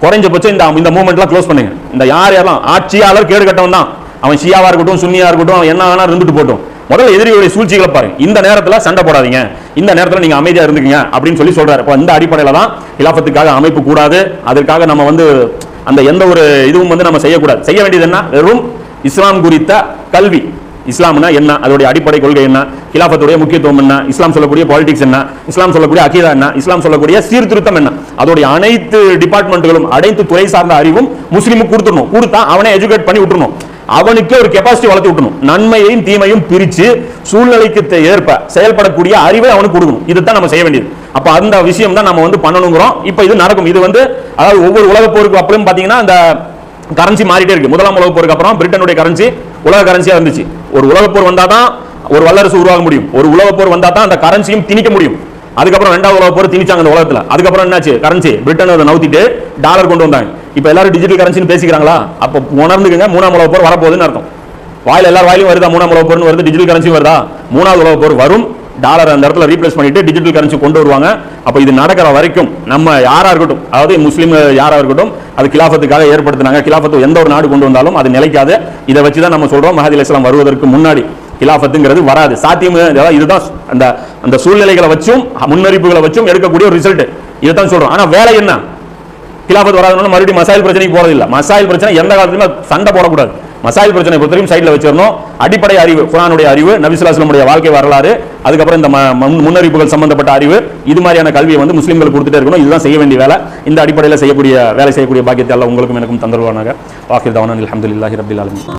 குறைஞ்சபட்சம் இந்த மூமெண்ட்லாம் க்ளோஸ் பண்ணுங்க. இந்த யாரெல்லாம் ஆட்சியாளர் கேடு கட்டவன் தான், அவன் ஷியாவா இருக்கட்டும், சுன்னியா இருக்கட்டும், அவன் என்ன வேணா இருந்துட்டு போட்டும், முதல்ல எதிரிகளுடைய சூழ்ச்சிகளை பாருங்க, இந்த நேரத்தில் சண்டை போடாதீங்க, இந்த நேரத்தில் நீங்க அமைதியா இருந்துக்கீங்க அப்படின்னு சொல்லி சொல்றாரு. இப்போ இந்த அடிப்படையில் தான் கிலாஃபத்துக்காக அமைப்பு கூடாது, அதற்காக நம்ம அந்த எந்த ஒரு இதுவும் நம்ம செய்யக்கூடாது. செய்ய வேண்டியது என்ன, வெறும் இஸ்லாம் குறித்த கல்வி, இஸ்லாம்னா என்ன, அதோட அடிப்படை கொள்கை என்ன, கிலாஃபத்துடைய முக்கியத்துவம் என்ன, இஸ்லாம் சொல்லக்கூடிய பாலிடிக்ஸ் என்ன, இஸ்லாம் சொல்லக்கூடிய அகீதா என்ன, இஸ்லாம் சொல்லக்கூடிய சீர்திருத்தம் என்ன, அதோடைய அனைத்து டிபார்ட்மெண்ட்களும் அனைத்து துறை சார்ந்த அறிவும் முஸ்லீமுக்கு கொடுத்துடணும். கொடுத்தா அவனை எஜுகேட் பண்ணி விட்டுறணும், அவனுக்கு ஒரு கெபாசிட்டி வளர்த்து விட்டணும், நன்மையையும் தீமையும் பிரிச்சு சூழ்நிலைக்கு ஏற்ப செயல்படக்கூடிய அறிவை அவனுக்கு கொடுக்கணும். இதுதான் நம்ம செய்ய வேண்டியது. அப்ப அந்த விஷயம் தான் நம்ம பண்ணணுங்கிறோம். இப்ப இது நடக்கும். இது அதாவது ஒவ்வொரு உலக போருக்கு அப்புறம் பாத்தீங்கன்னா அந்த கரன்சி மாறிட்டே இருக்கு. முதலாம் உலக போருக்கு அப்புறம் பிரிட்டனுடைய கரன்சி உலக கரன்சியா இருந்துச்சு. ஒரு உலக போர் வந்தாதான் ஒரு வல்லரசு உருவாக முடியும், ஒரு உலக போர் வந்தா தான் அந்த கரன்சியும் திணிக்க முடியும். அதுக்கப்புறம் ரெண்டாவது உலக போர் திணிச்சாங்க அந்த உலகத்துல. அதுக்கப்புறம் என்னாச்சு, கரன்சி பிரிட்டன் அதை நவுத்திட்டு டாலர் கொண்டு வந்தாங்க. இப்ப எல்லாரும் டிஜிட்டல் கரன்சின்னு பேசிக்கிறாங்களா, அப்ப உணர்ந்துக்குங்க, மூணாம் உலக போர் வரப்போகுதுன்னு அர்த்தம். வாயில எல்லாரும் வாயிலும் வருதா, மூணாம் உலக போர்னு வருது, டிஜிட்டல் கரன்சி வருதா, மூணாவது உலக போர் வரும், டாலர் அந்த இடத்துல ரீப்ளேஸ் பண்ணிட்டு டிஜிட்டல் கரன்சி கொண்டு வருவாங்க. அப்ப இது நடக்கிற வரைக்கும் நம்ம யாரா இருக்கட்டும், அதாவது முஸ்லீம் யாரா இருக்கட்டும், அது கிலாஃபத்துக்காக ஏற்படுத்தினாங்க. கிலாஃபத்து எந்த ஒரு நாடு கொண்டு வந்தாலும் அது நிலைக்காது. இதை வச்சுதான் நம்ம சொல்றோம், மஹதி அலைஹிஸ்ஸலாம் வருவதற்கு முன்னாடி கிலாஃபத்துங்கிறது வராது, சாத்தியம். இதுதான் அந்த சூழ்நிலைகளை வச்சும் முன்னறிப்புகளை வச்சும் எடுக்கக்கூடிய ஒரு ரிசல்ட். இதைத்தான் சொல்றோம். ஆனா வேலை என்ன, கிலாஃபத் வராதுன்னு மறுபடியும் மசாயில் பிரச்சனைக்கு போறது இல்ல. மசாயில் பிரச்சனை எந்த காலத்துலயுமே சண்டை போடக்கூடாது. மசாயில் பிரச்சனை பொறுத்தவரைக்கும் சைட்ல வச்சிடணும். அடிப்படை அறிவு, குர்ஆனுடைய அறிவு, நபி ஸல்லல்லாஹு அலைஹி வஸல்லம் வாழ்க்கை வரலாறு, அதுக்கப்புறம் இந்த முன்னறிப்புகள் சம்பந்தப்பட்ட அறிவு, இது மாதிரியான கல்வியை முஸ்லிம்களுக்கு கொடுத்துட்டே இருக்கணும். இதுதான் செய்ய வேண்டிய வேலை. இந்த அடிப்படையில் வேலை செய்யக்கூடிய பாக்கியத்தை அல்லாஹ் உங்களுக்கும் எனக்கும் தந்தருவானாக. வாஹிர் தவானா அல்ஹம்துலில்லாஹி ரப்பில் ஆலமீன்.